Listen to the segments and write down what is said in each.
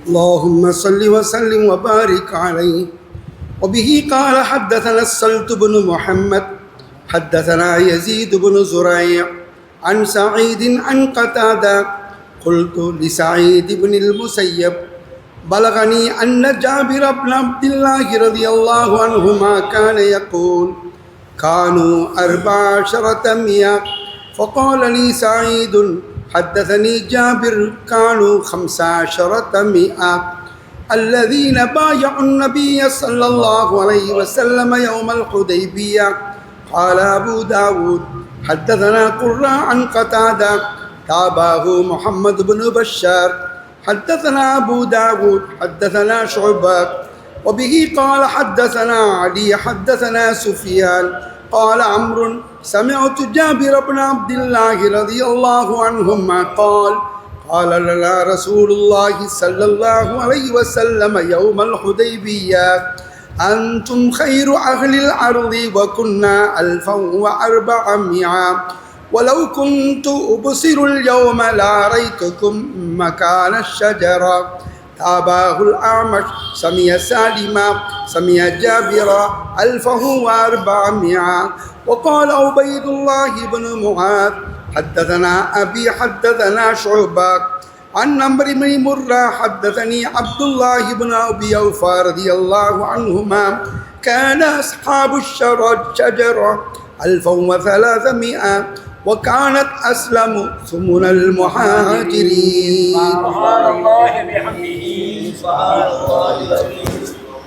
اللهم صل وسلم وبارك عليه. وبه قال حدثنا السلت بن محمد حدثنا يزيد بن زريع عن سعيد عن قتادة قلت لسعيد بن المسيب بلغني أن جابر بن عبد الله رضي الله عنهما كان يقول كانوا 14 فقال لي سعيد حدثني جابر كانوا 15 الذين بايعوا النبي صلى الله عليه وسلم يوم الحديبية. قال أبو داود حدثنا قرة عن قتادة تابعه محمد بن بشار حدثنا أبو داود حدثنا شعبة وبه قال حدثنا علي حدثنا سفيان قال عمرو سمعت جابر بن عبد الله رضي الله عنهما قال لنا رسول الله صلى الله عليه وسلم يوم الحديبية أنتم خير أهل الأرض وكنا 1400 ولو كنت أبصر اليوم لأريتكم مكان الشجرة. تابعه الأعمش سمي سالما سمي جابر 1400. وقال عبيد الله بن معاذ حدثنا أبي حدثنا شعبة عن عمرو بن مرة حدثني عبد الله بن أبي أوفى رضي الله عنهما كان أصحاب الشجرة 1300 وكانت أسلم ثمن المهاجرين. سبحان الله بحمده سبحان الله.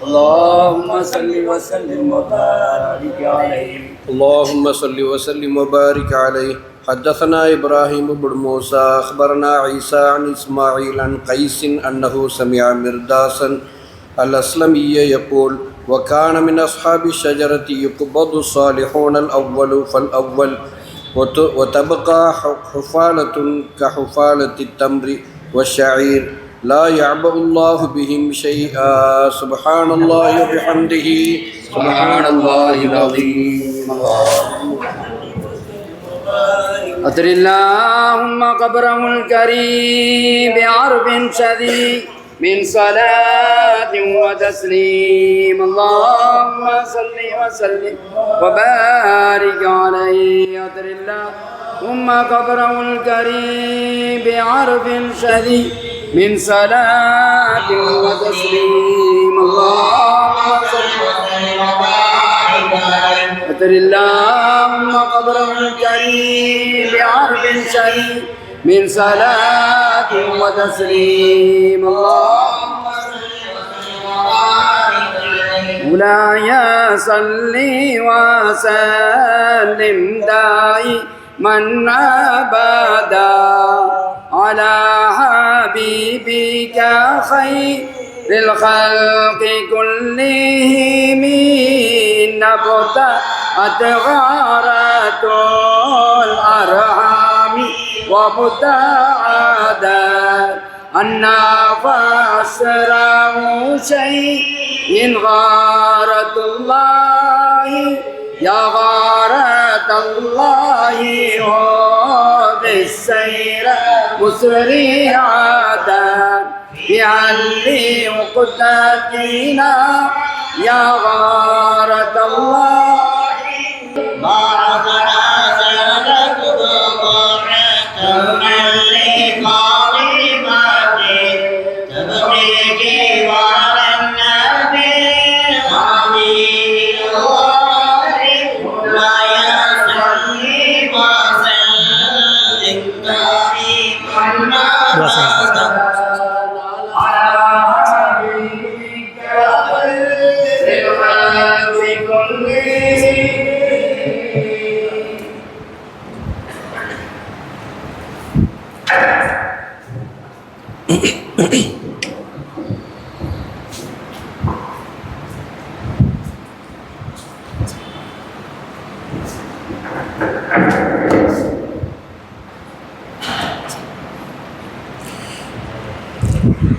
اللهم صل وسلم وبارك عليه. اللهم صل وسلم وبارك عليه. حدثنا إبراهيم بن موسى أخبرنا عيسى عن إسماعيل عن قيس أنه سمع مرداسا الأسلمي يقول وكان من أصحاب الشجرة يقبض الصالحون الأول فالأول وتبقى حفالة كحفالة التمر والشعير لا يعبأ الله بهم شيئا. سبحان الله وبحمده سبحان الله العظيم. أطر اللهم قبره الكريم بعرف شديد من صلاة وتسليم. اللهم صل وسلم وبارك عليه. أطر اللهم قبره الكريم بعرف شديد من صلاة وتسليم. اللهم صل وسلم وبارك عليه. أطر اللهم قبره الكريم بعرف شديد من صلاة وتسليم. اللهم مولاي صل وسلم دائما أبدا على حبيبك خير الخلق كلهم. نبتت غارة الأرحام وابتعدت عنا فأسرع شيء غارة الله يا غارة الله هذه السير مسرعة بعلي وقدتنا يا غارة الله ما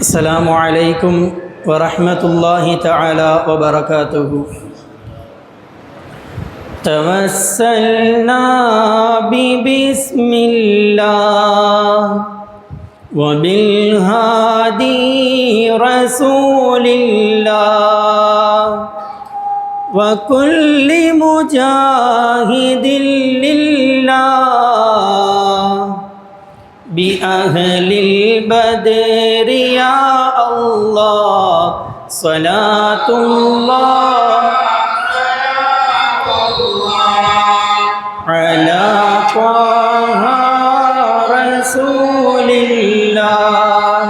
السلام عليكم ورحمة الله تعالى وبركاته. توسلنا ببسم الله وبالهادي رسول الله وكل مجاهد لله بأهل البدر يا الله صلاة الله على طه رسول الله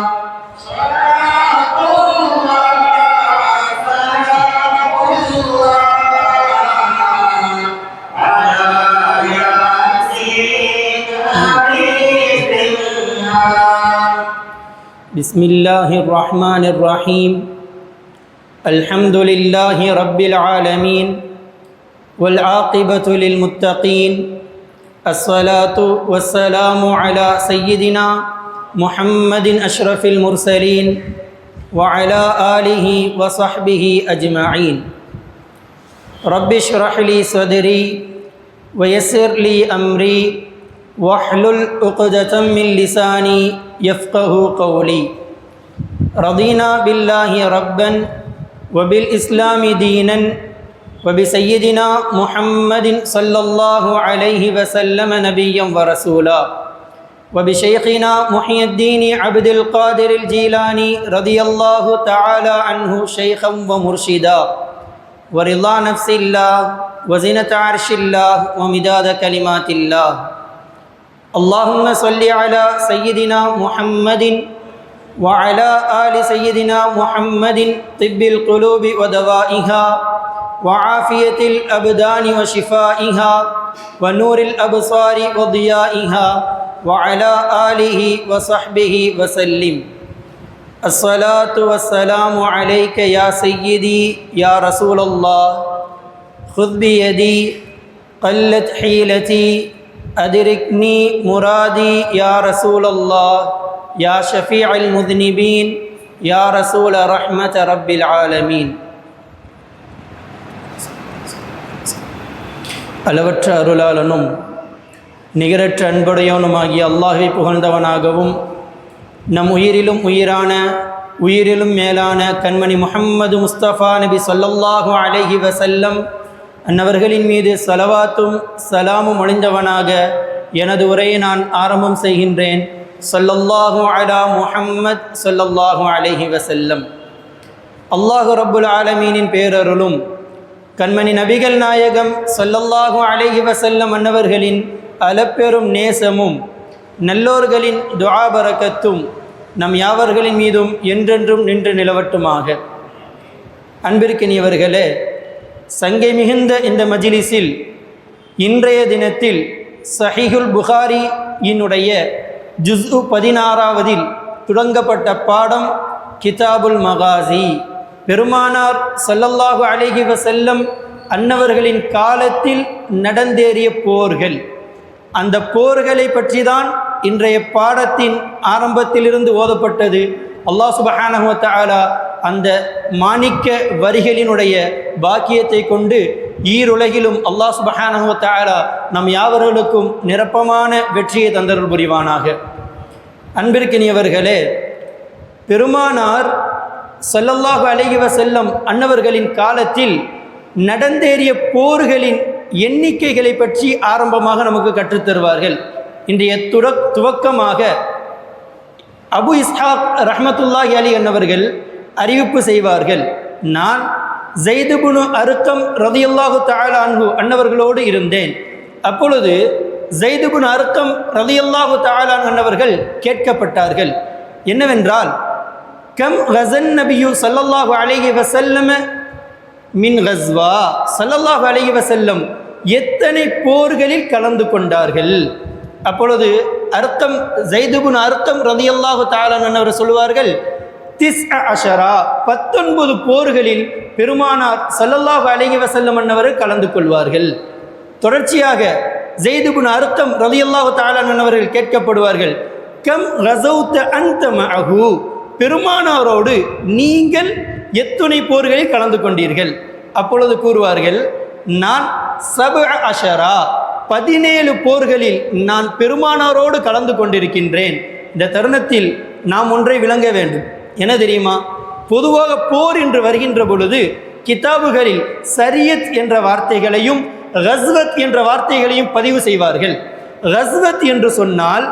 بسم الله الرحمن الرحيم الحمد لله رب العالمين والعاقبة للمتقين الصلاة والسلام على سيدنا محمد أشرف المرسلين وعلى آله وصحبه أجمعين رب اشرح لي صدري ويسر لي أمري واحلل عقدة من لساني يفقه قولي رضينا بالله ربا وبالإسلام دينا وبسيدنا محمد صلى الله عليه وسلم نبيا ورسولا وبشيخنا محي الدين عبد القادر الجيلاني رضي الله تعالى عنه شيخا ومرشدا ورضا نفس الله وزنة عرش الله ومداد كلمات الله اللهم صل على سيدنا محمد وعلى آل سيدنا محمد طب القلوب ودوائها وعافية الأبدان وشفائها ونور الأبصار وضيائها وعلى آله وصحبه وسلم الصلاة والسلام عليك يا سيدي يا رسول الله خذ بيدي قلت حيلتي أدركني مرادي يا رسول الله يا شفيع المذنبين يا رسول رحمة رب العالمين அளவற்ற அருளாளனும் நிகரற்ற அன்புடையவனுமாகிய அல்லாஹை புகழ்ந்தவனாகவும் நம் உயிரிலும் உயிரான உயிரிலும் மேலான கண்மணி முஹம்மது முஸ்தபா நபி ஸல்லல்லாஹு அலைஹி வஸல்லம் அன்னவர்களின் மீது ஸலவாத்தும் ஸலாமும் ஒழிந்தவனாக எனது உரையை நான் ஆரம்பம் செய்கின்றேன். ஸல்லல்லாஹு அலா முஹம்மத் ஸல்லல்லாஹு அலைஹி வஸல்லம். அல்லாஹு ரப்புல் ஆலமீனின் பேரருளும் கண்மணி நபிகள் நாயகம் ஸல்லல்லாஹு அலைஹி வஸல்லம் அன்னவர்களின் அளப்பெரும் நேசமும் நல்லோர்களின் துஆ பரக்கத்தும் நம் யாவர்களின் மீதும் என்றென்றும் நின்று நிலவட்டுமாக. அன்பிற்கினியவர்களே, சங்கை மிகுந்த இந்த மஜ்லிஸில் இன்றைய தினத்தில் சஹீஹுல் புகாரியினுடைய ஜுஸ்உ 16 தொடங்கப்பட்ட பாடம் கிதாபுல் மகாசி. பெருமானார் ஸல்லல்லாஹு அலைஹி வஸல்லம் அன்னவர்களின் காலத்தில் நடந்தேறிய போர்கள், அந்த போர்களை பற்றி தான் இன்றைய பாடத்தின் ஆரம்பத்திலிருந்து ஓதப்பட்டது. அல்லாஹ் சுப்ஹானஹு வ தஆலா அந்த மாணிக்க வரிகளினுடைய பாக்கியத்தை கொண்டு ஈருலகிலும் அல்லாஹ் சுப்ஹானஹு வ தஆலா நம் யாவர்களுக்கும் நிரப்பமான வெற்றியை தந்தருள் புரிவானாக. அன்பிற்கினியவர்களே, பெருமானார் ஸல்லல்லாஹு அலைஹி வஸல்லம் அன்னவர்களின் காலத்தில் நடந்தேறிய போர்களின் எண்ணிக்கைகளை பற்றி ஆரம்பமாக நமக்கு கற்றுத்தருவார்கள். இன்றைய துவக்கமாக அபு இஸ்ஹாக் ரஹ்மத்துல்லாஹி அலைஹி அன்னவர்கள் அறிவிப்பு செய்வார்கள். நான் ஸைத் இப்னு அர்கம் ரலியல்லாஹு தஆலா அன்ஹு அன்னவர்களோடு இருந்தேன். அப்பொழுது ஸைத் இப்னு அர்கம் ரலியல்லாஹு தஆலா அன்னவர்கள் கேட்கப்பட்டார்கள். என்னவென்றால், கம் கஸன் நபியு ஸல்லல்லாஹு அலைஹி வஸல்லம் மின் கஸ்வா, ஸல்லல்லாஹு அலைஹி வஸல்லம் எத்தனை போர்களில் கலந்து கொண்டார்கள்? அப்பொழுது அர்க்கம் ஸைத் இப்னு அர்கம் ரலியல்லாஹு தஆலா அன்ஹு சொல்வார்கள், 19 போர்களில் பெருமானார் ஸல்லல்லாஹு அலைஹி வஸல்லம் அன்னவர்கள் கலந்து கொள்வார்கள். தொடர்ச்சியாக ஸைத் இப்னு அர்கம் ரலியல்லாஹு தஆலா அன்ஹு கேட்கப்படுவார்கள், கம் கஸௌத அன்த மஅஹு, பெருமானாரோடு நீங்கள் எத்தனை போர்களில் கலந்து கொண்டீர்கள்? அப்பொழுது கூறுவார்கள், நான் 17 போர்களில் நான் பெருமானாரோடு கலந்து கொண்டிருக்கின்றேன். இந்த தருணத்தில் நாம் ஒன்றை விளங்க வேண்டும். என்ன தெரியுமா? பொதுவாக போர் என்று வருகின்ற பொழுது கிதாபுகளில் சரியத் என்ற வார்த்தைகளையும் கஸ்வத் என்ற வார்த்தைகளையும் பதிவு செய்வார்கள். கஸ்வத் என்று சொன்னால்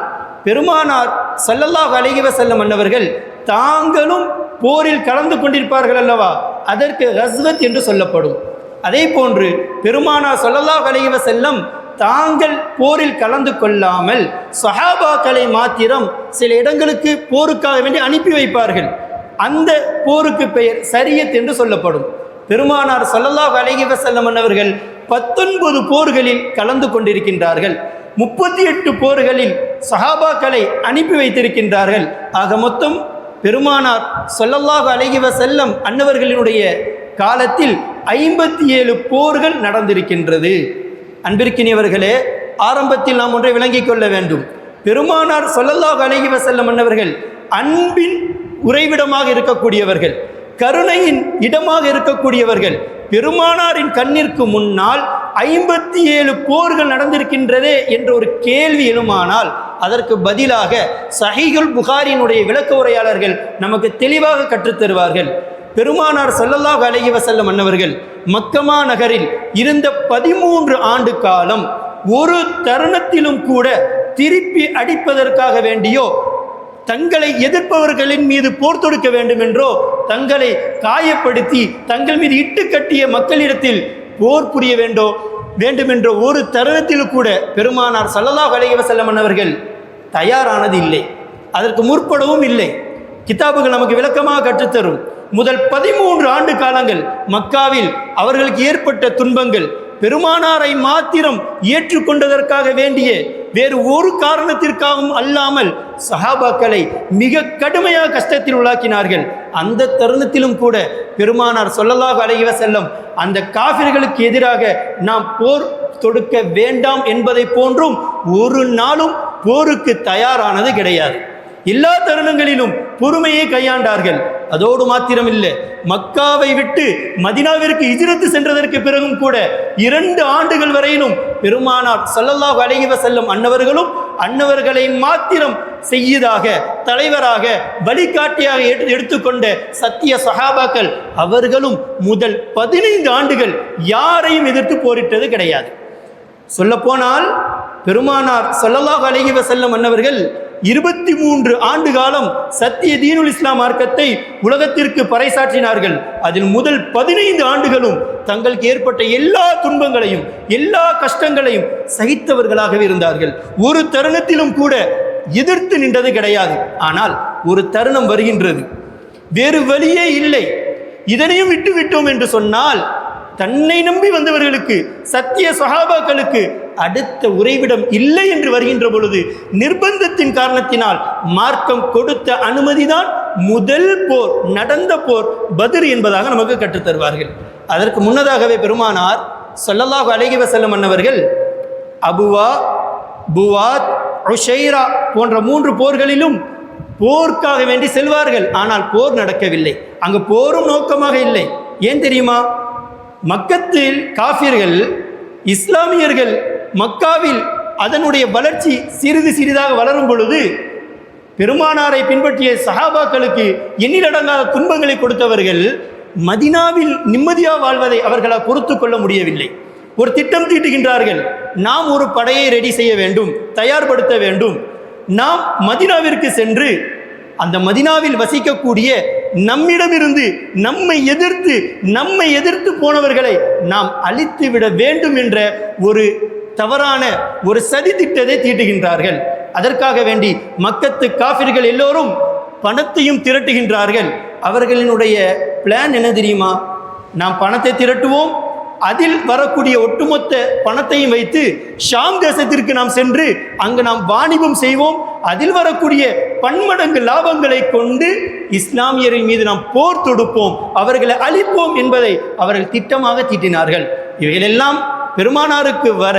பெருமானார் ஸல்லல்லாஹு அலைஹி வஸல்லம் அன்னவர்கள் தாங்களும் போரில் கலந்து கொண்டிருப்பார்கள் அல்லவா, அதற்கு கஸ்வத் என்று சொல்லப்படும். அதே போன்று பெருமானார் ஸல்லல்லாஹு அலைஹி வஸல்லம் தாங்கள் போரில் கலந்து கொள்ளாமல் சஹாபாக்களை மாத்திரம் சில இடங்களுக்கு போருக்காக வேண்டி அனுப்பி வைப்பார்கள். அந்த போருக்கு பெயர் சரியத் என்று சொல்லப்படும். பெருமானார் ஸல்லல்லாஹு அலைஹி வஸல்லம் அன்னவர்கள் 19 போர்களில் கலந்து கொண்டிருக்கின்றார்கள். 38 போர்களில் சஹாபாக்களை அனுப்பி வைத்திருக்கின்றார்கள். ஆக மொத்தம் பெருமானார் ஸல்லல்லாஹு அலைஹி வஸல்லம் அன்னவர்களினுடைய காலத்தில் 57 போர்கள் நடந்திருக்கின்றது. அன்பிற்கினியவர்களே, ஆரம்பத்தில் நாம் ஒன்றை விளங்கிக் கொள்ள வேண்டும். பெருமானார் ஸல்லல்லாஹு அலைஹி வஸல்லம் அன்னவர்கள் அன்பின் உறைவிடமாக இருக்கக்கூடியவர்கள், கருணையின் இடமாக இருக்கக்கூடியவர்கள். பெருமானாரின் கண்ணிற்கு முன்னால் 57 போர்கள் நடந்திருக்கின்றதே என்ற ஒரு கேள்வி எழுமானால் அதற்கு பதிலாக சஹீஹுல் புகாரியினுடைய விளக்க உரையாளர்கள் நமக்கு தெளிவாக கற்றுத்தருவார்கள். பெருமானார் ஸல்லல்லாஹு அலைஹி வஸல்லம் அன்னவர்கள் மக்கமா நகரில் இருந்த 13 ஆண்டு காலம் ஒரு தருணத்திலும் கூட திருப்பி அடிப்பதற்காக வேண்டியோ, தங்களை எதிர்ப்பவர்களின் மீது போர் தொடுக்க வேண்டும் என்றோ, தங்களை காயப்படுத்தி தங்கள் மீது இட்டு கட்டிய மக்களிடத்தில் போர் புரிய வேண்டுமென்றோ ஒரு தருணத்தில் கூட பெருமானார் ஸல்லல்லாஹு அலைஹி வஸல்லம் அன்னவர்கள் தயாரானது இல்லை, அதற்கு முற்படவும் இல்லை. கிதாபுகள் நமக்கு விளக்கமாக கற்றுத்தரும். முதல் 13 ஆண்டு காலங்கள் மக்காவில் அவர்களுக்கு ஏற்பட்ட துன்பங்கள் பெருமானாரை மாத்திரம் ஏற்றுக்கொண்டதற்காக வேண்டிய வேறு ஒரு காரணத்திற்காகவும் அல்லாமல் சஹாபாக்களை மிக கடுமையாக கஷ்டத்தில் உள்ளாக்கினார்கள். அந்த தருணத்திலும் கூட பெருமானார் ஸல்லல்லாஹு அலைஹி வஸல்லம் அந்த காஃபிர்களுக்கு எதிராக நாம் போர் தொடுக்க வேண்டாம் என்பதை போன்றும் ஒரு நாளும் போருக்கு தயாரானது கிடையாது. எல்லா தருணங்களிலும் பொறுமையை கையாண்டார்கள். அதோடு மாத்திரமில்லை, மக்காவை விட்டு மதினாவிற்கு ஹிஜ்ரத் சென்றதற்கு பிறகும் கூட 2 ஆண்டுகள் வரையிலும் பெருமானார் ஸல்லல்லாஹு அலைஹி வஸல்லம் அன்னவர்களும் அன்னவர்களை மாத்திரம் செய்யதாக, தலைவராக, வழிகாட்டியாக எடுத்துக்கொண்ட சத்திய சஹாபாக்கள் அவர்களும் முதல் 15 ஆண்டுகள் யாரையும் எதிர்த்து போரிட்டது கிடையாது. சொல்லப்போனால் பெருமானார் ஸல்லல்லாஹு அலைஹி வஸல்லம் அன்னவர்கள் 23 ஆண்டு காலம் சத்திய தீனுல் இஸ்லாம் மார்க்கத்தை உலகத்திற்கு பறைசாற்றினார்கள். அதில் முதல் 15 ஆண்டுகளும் தங்களுக்கு ஏற்பட்ட எல்லா துன்பங்களையும் எல்லா கஷ்டங்களையும் சகித்தவர்களாகவே இருந்தார்கள். ஒரு தருணத்திலும் கூட எதிர்த்து நின்றது கிடையாது. ஆனால் ஒரு தருணம் வருகின்றது, வேறு வழியே இல்லை, இதனையும் விட்டு விட்டோம் என்று சொன்னால் தன்னை நம்பி வந்தவர்களுக்கு, சத்திய சஹாபாக்களுக்கு அடுத்த உறைவிடம் இல்லை என்று வருகின்ற பொழுது நிர்பந்தத்தின் காரணத்தினால் மார்க்கம் கொடுத்த அனுமதிதான் முதல் போர், நடந்த போர் பத்ர் என்பதாக நமக்கு கற்றுத்தருவார்கள். அதற்கு முன்னதாகவே பெருமானார் ஸல்லல்லாஹு அலைஹி வஸல்லம் அன்னவர்கள் அபுவா, புவாத், உஷைரா போன்ற 3 போர்களிலும் போர்க்காக வேண்டி செல்வார்கள். ஆனால் போர் நடக்கவில்லை. அங்கு போரும் நோக்கமாக இல்லை. ஏன் தெரியுமா? மக்கத்தில் காஃபிர்கள், இஸ்லாமியர்கள் மக்காவில் அதனுடைய வளர்ச்சி சிறிது சிறிதாக வளரும் பொழுது பெருமானாரை பின்பற்றிய சஹாபாக்களுக்கு எண்ணிலடங்காத துன்பங்களை கொடுத்தவர்கள் மதினாவில் நிம்மதியாக வாழ்வதை அவர்களால் பொறுத்து கொள்ள முடியவில்லை. ஒரு திட்டம் தீட்டுகின்றார்கள். நாம் ஒரு படையை ரெடி செய்ய வேண்டும், தயார்படுத்த வேண்டும். நாம் மதினாவிற்கு சென்று அந்த மதினாவில் வசிக்கக்கூடிய நம்மிடமிருந்து நம்மை எதிர்த்து போனவர்களை நாம் அழித்து விட வேண்டும் என்ற ஒரு தவறான ஒரு சதி திட்டத்தை தீட்டுகின்றார்கள். அதற்காக வேண்டி மக்கத்து காஃபிர்கள் எல்லோரும் பணத்தையும் திரட்டுகின்றார்கள். அவர்களினுடைய பிளான் என்ன தெரியுமா? நாம் பணத்தை திரட்டுவோம், அதில் வரக்கூடிய ஒட்டுமொத்த பணத்தையும் வைத்து ஷாம் தேசத்திற்கு நாம் சென்று அங்கு நாம் வாணிபம் செய்வோம், அதில் வரக்கூடிய பன்மடங்கு லாபங்களை கொண்டு இஸ்லாமியரின் மீது நாம் போர் தொடுப்போம், அவர்களை அழிப்போம் என்பதை அவர்கள் திட்டமாக தீட்டினார்கள். இவைகளெல்லாம் பெருமானாருக்கு வர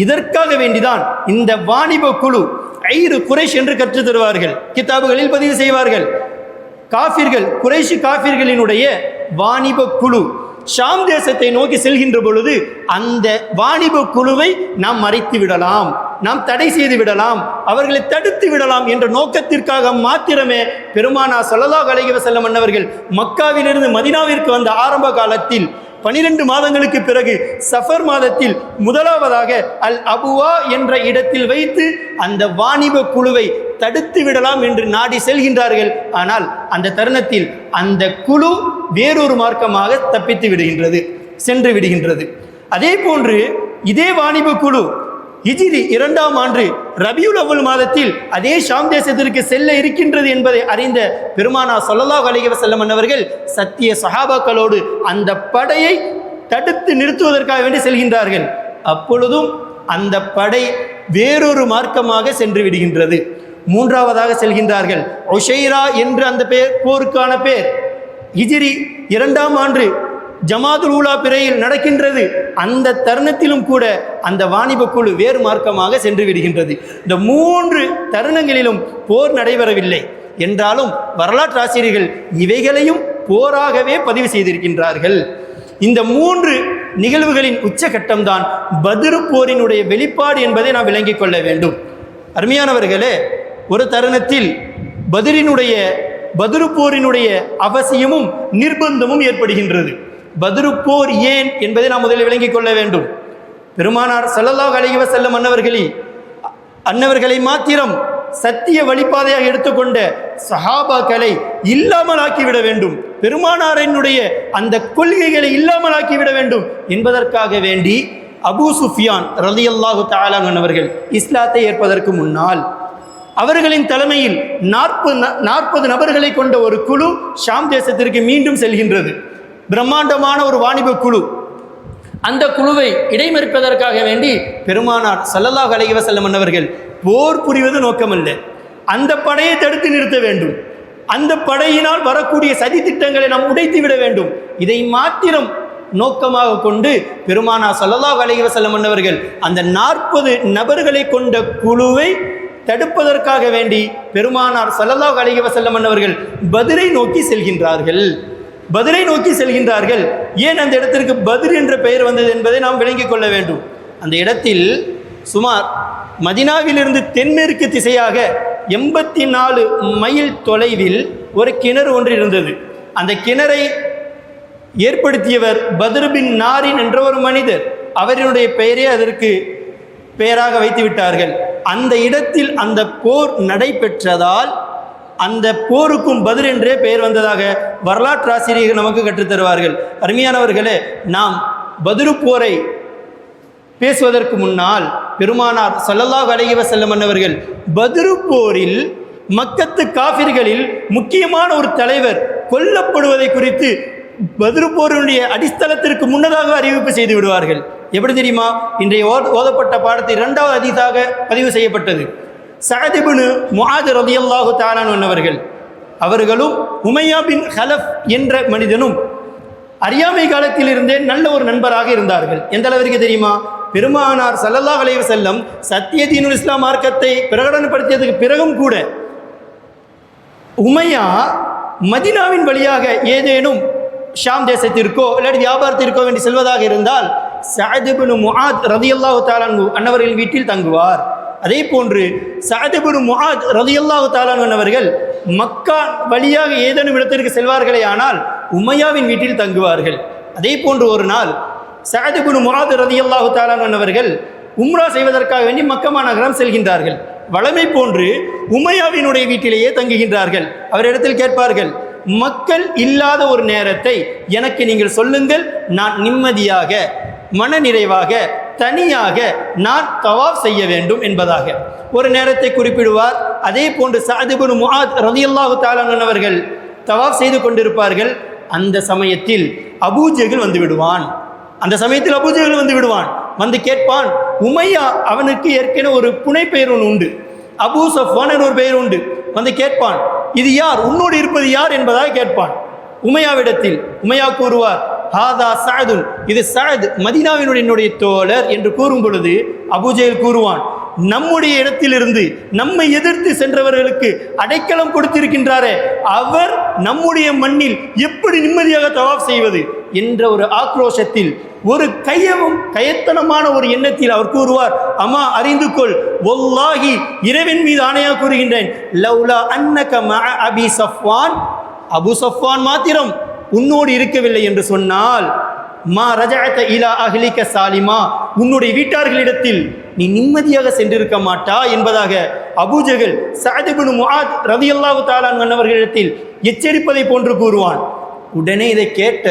இதற்காக வேண்டிதான் இந்த வாணிப குழு ஐரு குறைஷ் என்று கற்றுத் தருவார்கள், கிதாபுகளில் பதிவு செய்வார்கள். காஃபிர்கள், குறைஷி காஃபிர்களினுடைய வாணிப குழு ஷாம் தேசத்தை நோக்கி செல்கின்ற பொழுது அந்த வாணிப குழுவை நாம் மறைத்து விடலாம், நாம் தடை செய்து விடலாம், அவர்களை தடுத்து விடலாம் என்ற நோக்கத்திற்காக மாத்திரமே பெருமானார் ஸல்லல்லாஹு அலைஹி வஸல்லம் அன்னவர்கள் மக்காவிலிருந்து மதீனாவிற்கு வந்த ஆரம்ப காலத்தில் 12 மாதங்களுக்கு பிறகு சஃபர் மாதத்தில் முதலாவதாக அல் அபுவா என்ற இடத்தில் வைத்து அந்த வாணிப குழுவை தடுத்து விடலாம் என்று நாடி செல்கின்றார்கள். ஆனால் அந்த தருணத்தில் அந்த குழு வேறொரு மார்க்கமாக தப்பித்து விடுகின்றது, சென்று விடுகின்றது. அதே போன்று இதே வாணிப குழு ஹிஜ்ரி 2ஆம் ஆண்டு ரபியுல் அவ்வல் மாதத்தில் அதே ஷாம் தேசத்திற்கு செல்ல இருக்கின்றது என்பதை அறிந்த பெருமானார் ஸல்லல்லாஹு அலைஹி வஸல்லம் அவர்கள் சத்திய சஹாபாக்களோடு அந்த படையை தடுத்து நிறுத்துவதற்காக வேண்டி செல்கின்றார்கள். அப்பொழுதும் அந்த படை வேறொரு மார்க்கமாக சென்று விடுகின்றது. மூன்றாவதாக செல்கின்றார்கள். உஷைரா என்று அந்த போருக்கான பேர். ஹிஜ்ரி 2ஆம் ஆண்டு ஜமாதுல் ஊலா பிறையில் நடக்கின்றது. அந்த தருணத்திலும் கூட அந்த வாணிப குழு வேறு மார்க்கமாக சென்று விடுகின்றது. இந்த 3 தருணங்களிலும் போர் நடைபெறவில்லை என்றாலும் வரலாற்று ஆசிரியர்கள் இவைகளையும் போராகவே பதிவு செய்திருக்கின்றார்கள். இந்த 3 நிகழ்வுகளின் உச்சகட்டம்தான் பத்ரு போரினுடைய வெளிப்பாடு என்பதை நாம் விளங்கிக் கொள்ள வேண்டும். அருமையானவர்களே, ஒரு தருணத்தில் பத்ரு போரினுடைய அவசியமும் நிர்பந்தமும் ஏற்படுகின்றது. பத்ரு போர் ஏன் என்பதை நாம் முதலில் விளங்கிக் கொள்ள வேண்டும். பெருமானார் ஸல்லல்லாஹு அலைஹி வஸல்லம் அன்னவர்களை மாத்திரம் சத்திய வழிபாதையாக எடுத்துக்கொண்ட சஹாபாக்களை இல்லாமலாக்கிவிட வேண்டும், பெருமானாரினுடைய அந்த கொள்கைகளை இல்லாமலாக்கிவிட வேண்டும் என்பதற்காக வேண்டி அபூ சுஃபியான் ரலியல்லாஹு தஆலா அவர்கள் இஸ்லாத்தை ஏற்பதற்கு முன்னால் அவர்களின் தலைமையில் 40 நபர்களை கொண்ட ஒரு குழு ஷாம் தேசத்திற்கு மீண்டும் செல்கின்றது. பிரம்மாண்டமான ஒரு வாணிப குழு. அந்த குழுவை இடைமறிப்பதற்காக வேண்டி பெருமானார் ஸல்லல்லாஹு அலைஹி வஸல்லம் அவர்கள் போர் புரிவது நோக்கமல்ல, அந்த படையை தடுத்து நிறுத்த வேண்டும், அந்த படையினால் வரக்கூடிய சதி திட்டங்களை நாம் உடைத்து விட வேண்டும். இதை மாத்திரம் நோக்கமாக கொண்டு பெருமானார் ஸல்லல்லாஹு அலைஹி வஸல்லம் அவர்கள் அந்த 40 நபர்களை கொண்ட குழுவை தடுப்பதற்காக வேண்டி பெருமானார் ஸல்லல்லாஹு அலைஹி வஸல்லம் அவர்கள் பத்ரை நோக்கி செல்கின்றார்கள். ஏன் அந்த இடத்திற்கு பத்ர் என்ற பெயர் வந்தது என்பதை நாம் விளங்கிக் கொள்ள வேண்டும். அந்த இடத்தில் சுமார் மதீனாவிலிருந்து தென்மேற்கு திசையாக 84 மைல் தொலைவில் ஒரு கிணறு ஒன்று இருந்தது. அந்த கிணறை ஏற்படுத்தியவர் பத்ர் பின் நாரின் என்ற ஒரு மனிதர். அவரினுடைய பெயரே அதற்கு பெயராக வைத்து விட்டார்கள். அந்த இடத்தில் அந்த போர் நடைபெற்றதால் அந்த போருக்கும் பத்ர் என்றே பெயர் வந்ததாக வரலாற்று ஆசிரியர்கள் நமக்கு கற்றுத்தருவார்கள். அருமையானவர்களே, நாம் பத்ரு போரை பேசுவதற்கு முன்னால் பெருமானார் ஸல்லல்லாஹு அலைஹி வஸல்லம் அவர்கள் பத்ரு போரில் மக்கத்து காஃபிர்களில் முக்கியமான ஒரு தலைவர் கொல்லப்படுவதை குறித்து பத்ரு போருடைய அடிஸ்தலத்திற்கு முன்னதாக அறிவிப்பு செய்து விடுவார்கள். எப்படி தெரியுமா? இன்றைய ஓதப்பட்ட பாடத்தை 2வது ஹதீஸாக பதிவு செய்யப்பட்டது. சஅத் இப்னு முஆத் ரலியல்லாஹு தஆலா அவர்கள் அவர்களும் உமையா பின் ஹலஃப் என்ற மனிதனும் அறியாமை காலத்திலிருந்தே நல்ல ஒரு நண்பராக இருந்தார்கள். எந்த அளவிற்கு தெரியுமா? பெருமானார் ஸல்லல்லாஹு அலைஹி வஸல்லம் சத்திய தீனுல் இஸ்லாம் மார்க்கத்தை பிரகடனப்படுத்தியதுக்கு பிறகும் கூட உமையா மதீனாவின் வழியாக ஏதேனும் ஷாம் தேசத்திற்கோ இல்லாட்டி வியாபாரத்திற்கோ வேண்டி செல்வதாக இருந்தால் சஅத் இப்னு முஆத் ரலியல்லாஹு தஆலா அன்னவர்களின் வீட்டில் தங்குவார். அதே போன்று சஅத் இப்னு முஆத் ரலியல்லாஹு தஆலா அவர்கள் மக்கா வழியாக ஏதேனும் இடத்திற்கு செல்வார்களே ஆனால் உமையாவின் வீட்டில் தங்குவார்கள். அதே போன்று ஒரு நாள் சஅத் இப்னு முஆத் ரலியல்லாஹு தஆலா அவர்கள் உம்ரா செய்வதற்காக வேண்டி மக்கா நகரம் செல்கின்றார்கள். வழமை போன்று உமையாவினுடைய வீட்டிலேயே தங்குகின்றார்கள். அவரிடத்தில் கேட்பார்கள், மக்கள் இல்லாத ஒரு நேரத்தை எனக்கு நீங்கள் சொல்லுங்கள், நான் நிம்மதியாக மனநிறைவாக தனியாக நான் தவாஃப் செய்ய வேண்டும் என்பதாக ஒரு நேரத்தை குறிப்பிடுவார். அதே போன்று சஅத் இப்னு முஆத் ரலியல்லாஹு தஆலா அவர்கள் தவாஃப் செய்து கொண்டிருப்பார்கள். அந்த சமயத்தில் அபூஜஹல் வந்து விடுவான். வந்து கேட்பான், உமையா அவனுக்கு ஏற்கனவே ஒரு புனை பெயர் ஒன்று உண்டு, அபூ சஃப்வான் என்ற ஒரு பெயர் உண்டு. வந்து கேட்பான், இது யார், உன்னோடு இருப்பது யார் என்பதாக கேட்பான் உமையாவிடத்தில். உமையா கூறுவார், ஹாதா சஅதுன், இது சஅத் மதீனாவினுடைய தோழர் என்று கூறும் பொழுது அபூஜஹல் கூறுவான், நம்முடைய இடத்திலிருந்து நம்மை எதிர்த்து சென்றவர்களுக்கு அடைக்கலம் கொடுத்திருக்கின்றாரே, அவர் நம்முடைய மண்ணில் எப்படி நிம்மதியாக தவாஃப் செய்வது, என்ற ஒரு ஆக்ரோஷத்தில், ஒரு கயத்தனமான ஒரு எண்ணத்தில் அவர் கூறுவார், அம்மா அறிந்து கொள், வல்லாஹி இறைவன் மீது ஆணையாக கூறுகின்றேன், லவ்லா அன்னக மஅ அபி சஃப்வான், அபு சஃப்வான் மாத்திரம் உன்னோடு இருக்கவில்லை என்று சொன்னால், மா ரஜஅத இலா அஹ்லிக சாலிமா, உன்னுடைய வீட்டார்களிடத்தில் நீ நிம்மதியாக சென்றிருக்க மாட்டா என்பதாக அபூஜஹல் சஅத் இப்னு முஆத் ரலியல்லாஹு தஆலா அன்ஹுவர்களிடத்தில் எச்சரிப்பதை போன்று கூறுவான். உடனே இதை கேட்ட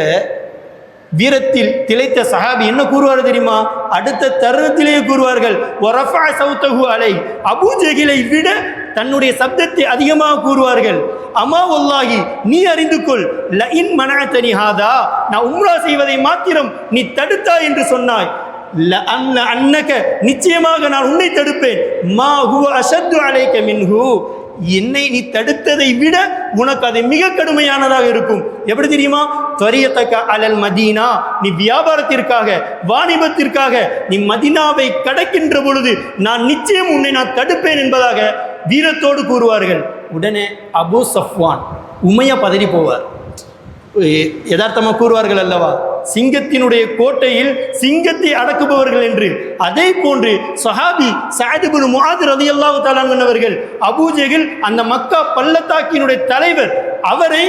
வீரத்தில் திளைத்த சஹாபி என்ன கூறுவார் தெரியுமா? அடுத்த தருணத்திலேயே கூறுவார்கள், வரஃபஅ சௌதஹு அலை, அபூஜஹலை விட தன்னுடைய சப்தத்தை அதிகமாக கூறுவார்கள், அமா வல்லாஹி நீ அறிந்து கொள், லஇன் மனஅதனி ஹாதா, நான் உம்ரா செய்வதை மாத்திரம் நீ தடுத்தாய் என்று சொன்னாய், அன்னக நிச்சயமாக நான் உன்னை தடுப்பேன், மா ஹுவ அஷத்து அலைக மின்ஹு, என்னை நீ தடுத்ததை விட உனக்கு அது மிக கடுமையானதாக இருக்கும். எப்படி தெரியுமா? துவரியத்தக்க அலல் மதீனா, நீ வியாபாரத்திற்காக வாணிபத்திற்காக நீ மதீனாவை கடக்கின்ற பொழுது நான் நிச்சயம் உன்னை நான் தடுப்பேன் என்பதாக வீரத்தோடு கூறுவார்கள். உடனே அபு சஃப்வான் உமையா பதறி போவார். யதார்த்தமாக கூறுவார்கள் அல்லவா, சிங்கத்தினுடைய கோட்டையில் சிங்கத்தை அடக்குபவர்கள் என்று. அதே போன்று சஹாபி சஅத் இப்னு முஆத் ரலியல்லாஹு தஆலா அன்ஹு அபூஜஹல் அந்த மக்கா பள்ளத்தாக்கினுடைய தலைவர், அவரை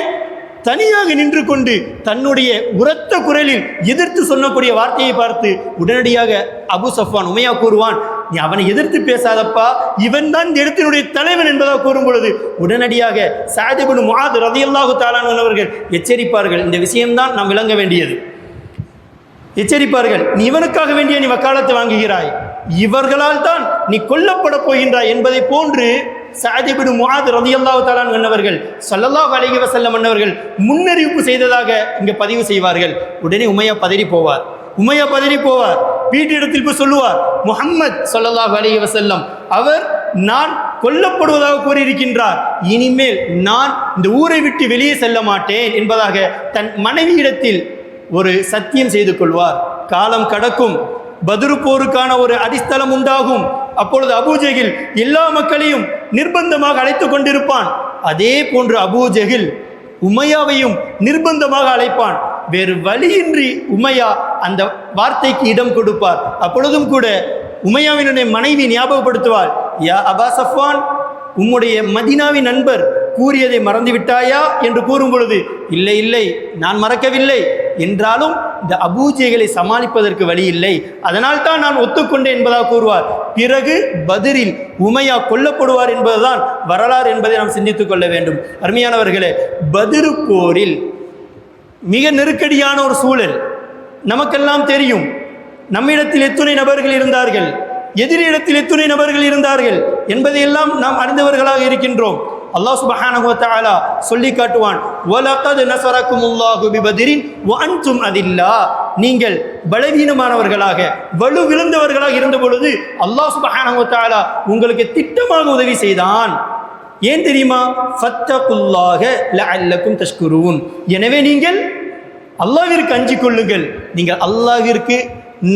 தனியாக நின்று கொண்டு தன்னுடைய உரத்த குரலில் எதிர்த்து சொல்லக்கூடிய வார்த்தையை பார்த்து உடனடியாக அபு சஃப்வான் உமையா கூறுவான், நீ அவனை எதிர்த்து பேசாதப்பா, இவன் தான் இந்த இடத்தினுடைய தலைவன் என்பதாக கூறும் பொழுது உடனடியாக சஅத் இப்னு முஆத் ரலியல்லாஹு தஆலா அன்ஹு அவர்கள் எச்சரிப்பார்கள். இந்த விஷயம்தான் நாம் விளங்க வேண்டியது. எச்சரிப்பார்கள், நீ இவனுக்காக வேண்டிய நீ வக்காலத்தை வாங்குகிறாய், இவர்களால் தான் நீ கொல்லப்பட போகின்றாய் என்பதை போன்று சஅத் இப்னு முஆத் ரலியல்லாஹு தஆலா அன்ஹு அவர்கள் ஸல்லல்லாஹு அலைஹி வஸல்லம் அன்னவர்கள் முன்னறிவிப்பு செய்ததாக இங்கே பதிவு செய்வார்கள். உடனே உமையா பதறி போவார். வீட்டிடத்தில் போய் சொல்லுவார், முஹம்மத் ஸல்லல்லாஹு அலைஹி வஸல்லம் அவர் நான் கொல்லப்படுவதாக கூறியிருக்கின்றார், இனிமேல் நான் இந்த ஊரை விட்டு வெளியே செல்ல மாட்டேன் என்பதாக தன் மனைவியிடத்தில் ஒரு சத்தியம் செய்து கொள்வார். காலம் கடக்கும், பத்ரு போருக்கான ஒரு அடிஸ்தலம் உண்டாகும். அப்பொழுது அபூஜஹல் எல்லா மக்களையும் நிர்பந்தமாக அழைத்து கொண்டிருப்பான். அதே போன்று அபூஜஹல் உமையாவையும் நிர்பந்தமாக அழைப்பான். வேறு வழியின்றி உமையா அந்த வார்த்தைக்கு இடம் கொடுப்பார். அப்பொழுதும் கூட உமையாவினுடைய மனைவி ஞாபகப்படுத்துவாள், யா அபா சஃப்வான், உம்முடைய மதீனாவின் நண்பர் கூறியதை மறந்துவிட்டாயா என்று கூறும் பொழுது, இல்லை இல்லை நான் மறக்கவில்லை, என்றாலும் இந்த அபூஜஹலை சமாளிப்பதற்கு வழி இல்லை, அதனால் தான் நான் ஒத்துக்கொண்டேன் என்பதாக கூறுவார். பிறகு பத்ரில் உமையா கொல்லப்படுவார் என்பதுதான் வரலாறு என்பதை நாம் சிந்தித்துக் கொள்ள வேண்டும். அருமையானவர்களே, பத்ரு போரில் மிக நெருக்கடியான ஒரு சூழல் நமக்கெல்லாம் தெரியும். நம்மிடத்தில் எத்துணை நபர்கள் இருந்தார்கள், எதிரிடத்தில் எத்துணை நபர்கள் இருந்தார்கள் என்பதையெல்லாம் நாம் அறிந்தவர்களாக இருக்கின்றோம். அல்லாஹ் சுப்ஹானஹு வ தஆலா சொல்லி காட்டுவான், வலகத் நஸரகுமுல்லாஹு பிபத்ரின் வ அன்தும் அதில்லா, நீங்கள் பலவீனமானவர்களாக வலுவிழந்தவர்களாக இருந்த பொழுது அல்லாஹ் சுப்ஹானஹு வ தஆலா உங்களுக்கு திட்டமாக உதவி செய்தான். ஏன் தெரியுமா? ஃபத்தகுல்லாஹ லஅல்லக்கும் தஷ்குரூன், எனவே நீங்கள் அல்லாஹ்விற்கு அஞ்சிக் கொள்ளுங்கள், நீங்கள் அல்லாஹ்விற்கு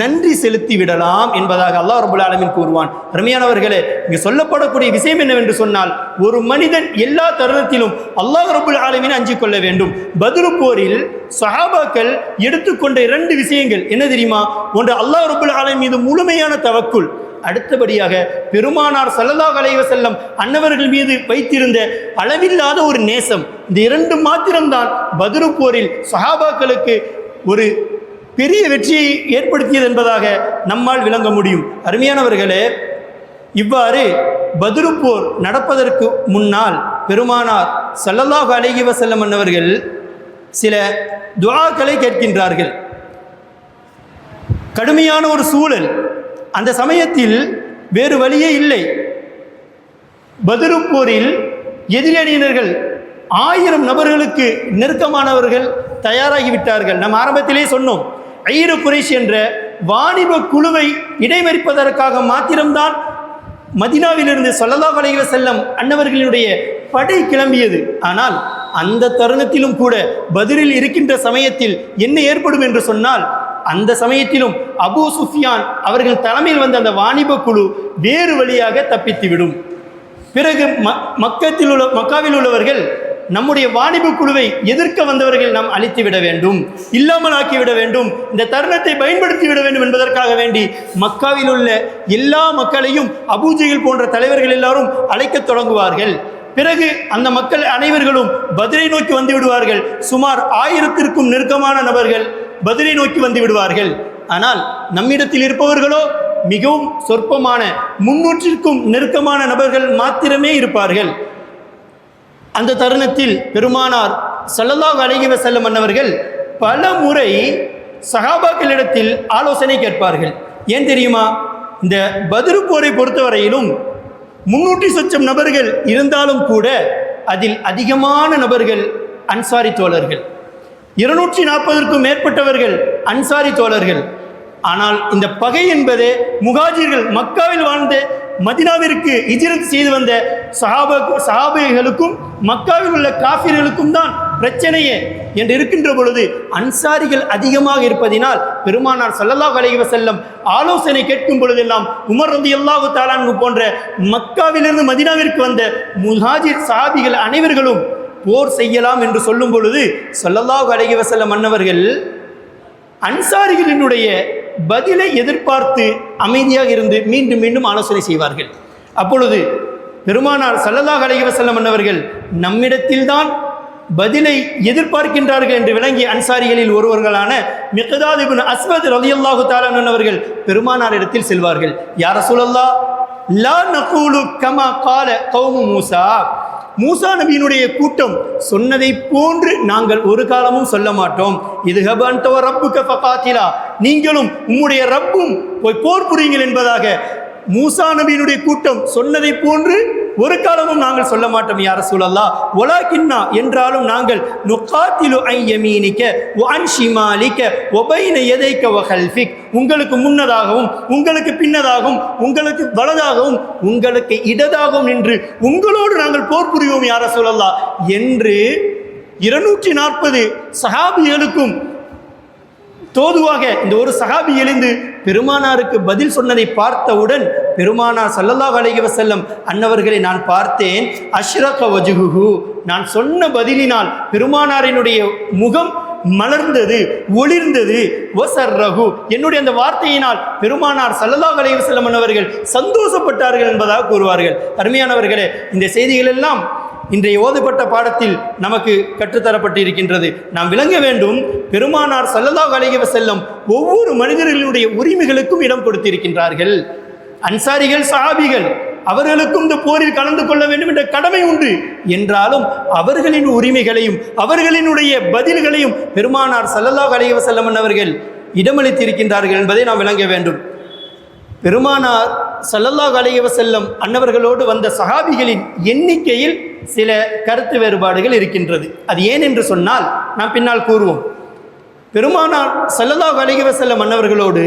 நன்றி செலுத்தி விடலாம் என்பதாக அல்லாஹ் ரப்பல் ஆலமீன் கூறுவான். அருமையானவர்களே, இங்கே சொல்லப்படக்கூடிய விஷயம் என்னவென்று சொன்னால், ஒரு மனிதன் எல்லா தருணத்திலும் அல்லாஹ் ரப்பல் ஆலமீனை அஞ்சிக் கொள்ள வேண்டும். பத்ரு போரில் சஹாபாக்கள் எடுத்துக்கொண்ட 2 விஷயங்கள் என்ன தெரியுமா? ஒன்று அல்லாஹ் ரப்பல் ஆலமீன் மீது முழுமையான தவக்குல், அடுத்தபடியாக பெருமானார் ஸல்லல்லாஹு அலைஹி வஸல்லம் அன்னவர்கள் மீது வைத்திருந்த அளவில்லாத ஒரு நேசம். இந்த 2 மாத்திரம்தான் பத்ரு போரில் சஹாபாக்களுக்கு ஒரு பெரிய வெற்றியை ஏற்படுத்தியது என்பதாக நம்மால் விளங்க முடியும். அருமையானவர்களே, இவ்வாறு பத்ரு போர் நடப்பதற்கு முன்னால் பெருமானார் ஸல்லல்லாஹு அலைஹி வஸல்லம் அன்னவர்கள் சில துஆக்களை கேட்கின்றார்கள். கடுமையான ஒரு சூழல், அந்த சமயத்தில் வேறு வழியே இல்லை. பத்ரு போரில் எதிரி அணியினர்கள் 1000 நபர்களுக்கு நெருக்கமானவர்கள் தயாராகிவிட்டார்கள். நாம் ஆரம்பத்திலே சொன்னோம், ஐரு குறைஷ் என்ற வாணிப குழுவை இடைமறிப்பதற்காக மாத்திரம்தான் மதீனாவிலிருந்து ஸல்லல்லாஹு அலைஹி வஸல்லம் அன்னவர்களுடைய படை கிளம்பியது. ஆனால் அந்த தருணத்திலும் கூட பத்ரில் இருக்கின்ற சமயத்தில் என்ன ஏற்படும் என்று சொன்னால், அந்த சமயத்திலும் அபூ சுஃபியான் அவர்கள் தலைமையில் வந்த அந்த வாணிப குழு வேறு வழியாக தப்பித்துவிடும். பிறகு மக்காவில் உள்ளவர்கள் நம்முடைய வாணிபு குழுவை எதிர்க்க வந்தவர்கள் நாம் அழித்து விட வேண்டும், இல்லாமல் ஆக்கிவிட வேண்டும், இந்த தருணத்தை பயன்படுத்தி விட வேண்டும் என்பதற்காக வேண்டி மக்காவில் உள்ள எல்லா மக்களையும் அபூஜைகள் போன்ற தலைவர்கள் எல்லாரும் அழைக்கத் தொடங்குவார்கள். பிறகு அந்த மக்கள் அனைவர்களும் பத்ரை நோக்கி வந்து விடுவார்கள். சுமார் 1000த்திற்கும் நெருக்கமான நபர்கள் பத்ரை நோக்கி வந்து விடுவார்கள். ஆனால் நம்மிடத்தில் இருப்பவர்களோ மிகவும் சொற்பமான 300ற்கும் நெருக்கமான நபர்கள் மாத்திரமே இருப்பார்கள். அந்த தருணத்தில் பெருமானார் ஸல்லல்லாஹு அலைஹி வஸல்லம் அன்னவர்கள் பல முறை சஹாபாக்களிடத்தில் ஆலோசனை கேட்பார்கள். ஏன் தெரியுமா? இந்த பத்ரு போரை பொறுத்தவரையிலும் 300 சொச்சம் நபர்கள் இருந்தாலும் கூட அதில் அதிகமான நபர்கள் அன்சாரி தோழர்கள், 240ற்கும் மேற்பட்டவர்கள் அன்சாரி தோழர்கள். ஆனால் இந்த பகை என்பது முஹாஜிர்கள் மக்காவில் வாழ்ந்த மதினாவிற்கு ஹிஜ்ரத் செய்து வந்த சஹாபிகளுக்கும் மக்காவில் உள்ள காஃபிர்களுக்கும் தான் பிரச்சனையே என்று இருக்கின்ற பொழுது அன்சாரிகள் அதிகமாக இருப்பதினால் பெருமானார் ஸல்லல்லாஹு அலைஹி வஸல்லம் ஆலோசனை கேட்கும் பொழுதெல்லாம் உமர் ரலியல்லாஹு தஆலா அன்ஹு போன்ற மக்காவிலிருந்து மதினாவிற்கு வந்த முஹாஜிர் சஹாபிகள் அனைவர்களும் போர் செய்யலாம் என்று சொல்லும் பொழுது ஸல்லல்லாஹு அலைஹி வஸல்லம் அன்னவர்கள் அன்சாரிகளினுடைய பதிலை எதிர்பார்த்து அமைதியாக இருந்து மீண்டும் மீண்டும் ஆலோசனை செய்வார்கள். அப்பொழுது பெருமானார் ஸல்லல்லாஹு அலைஹி வஸல்லம் அன்னவர்கள் நம்மிடத்தில்தான் பதிலை எதிர்பார்க்கின்றார்கள் என்று விளங்கிய அன்சாரிகளில் ஒருவர்களான மிக்தாத் இப்னு அஸ்வத் ரலியல்லாஹு தஆலா அன்ஹு பெருமானார் இடத்தில் செல்வார்கள். யா ரசூலல்லாஹ், லா நகூலு கமா கால கௌமு மூசா, மூசா நபியினுடைய கூட்டம் சொன்னதை போன்று நாங்கள் ஒரு காலமும் சொல்ல மாட்டோம். இது ஹபன்த வ ரப்புக ஃபகாத்திலா, நீங்களும் உம்முடைய ரப்பும் போய் போர் புரியுங்கள் என்பதாக மூசா நபியினுடைய கூட்டம் சொன்னதை போன்று ஒரு காலமும் நாங்கள் சொல்ல மாட்டோம் யா ரசூலல்லாஹ். வலாகின்னா, என்றாலும் நாங்கள் நுகாத்திலு ஐ யமீனிக வ அன் ஷிமாலிக வ பைன யதைக வ கல்ஃபிக், உங்களுக்கு முன்னதாகவும் உங்களுக்கு பின்னதாகவும் உங்களுக்கு வலதாகவும் உங்களுக்கு இடதாகவும் நின்று உங்களோடு நாங்கள் போர் புரிவோம் யா ரசூலல்லாஹ் என்று 240 சஹாபிகளுக்கும் தோதுவாக இந்த ஒரு சஹாபி எழுந்து பெருமானாருக்கு பதில் சொன்னதை பார்த்தவுடன் பெருமானார் ஸல்லல்லாஹு அலைஹி வஸல்லம் அன்னவர்களை நான் பார்த்தேன். அஷ்ரக வஜ்ஹுஹு, நான் சொன்ன பதிலினால் பெருமானாரினுடைய முகம் மலர்ந்தது, ஒளிர்ந்தது. வஸர்ரஹு, என்னுடைய அந்த வார்த்தையினால் பெருமானார் ஸல்லல்லாஹு அலைஹி வஸல்லம் அன்னவர்கள் சந்தோஷப்பட்டார்கள் என்பதாக கூறுவார்கள். அருமையானவர்களே, இந்த செய்திகள் எல்லாம் இன்றைய ஓதப்பட்ட பாடத்தில் நமக்கு கற்றுத்தரப்பட்டு இருக்கின்றது. நாம் விளங்க வேண்டும், பெருமானார் ஸல்லல்லாஹு அலைஹி வஸல்லம் ஒவ்வொரு மனிதர்களுடைய உரிமைகளுக்கும் இடம் கொடுத்திருக்கின்றார்கள். அன்சாரிகள் சஹாபிகள் அவர்களுக்கும் இந்த போரில் கலந்து கொள்ள வேண்டும் என்ற கடமை உண்டு. என்றாலும் அவர்களின் உரிமைகளையும் அவர்களினுடைய பதில்களையும் பெருமானார் ஸல்லல்லாஹு அலைஹி வஸல்லம் அவர்கள் இடமளித்திருக்கின்றார்கள் என்பதை நாம் விளங்க வேண்டும். பெருமானார் ஸல்லல்லாஹு அலைஹி வஸல்லம் அன்னவர்களோடு வந்த சஹாபிகளின் எண்ணிக்கையில் சில கருத்து வேறுபாடுகள் இருக்கின்றது. அது ஏன் என்று சொன்னால் நாம் பின்னால் கூறுவோம். பெருமானார் ஸல்லல்லாஹு அலைஹி வஸல்லம் அன்னவர்களோடு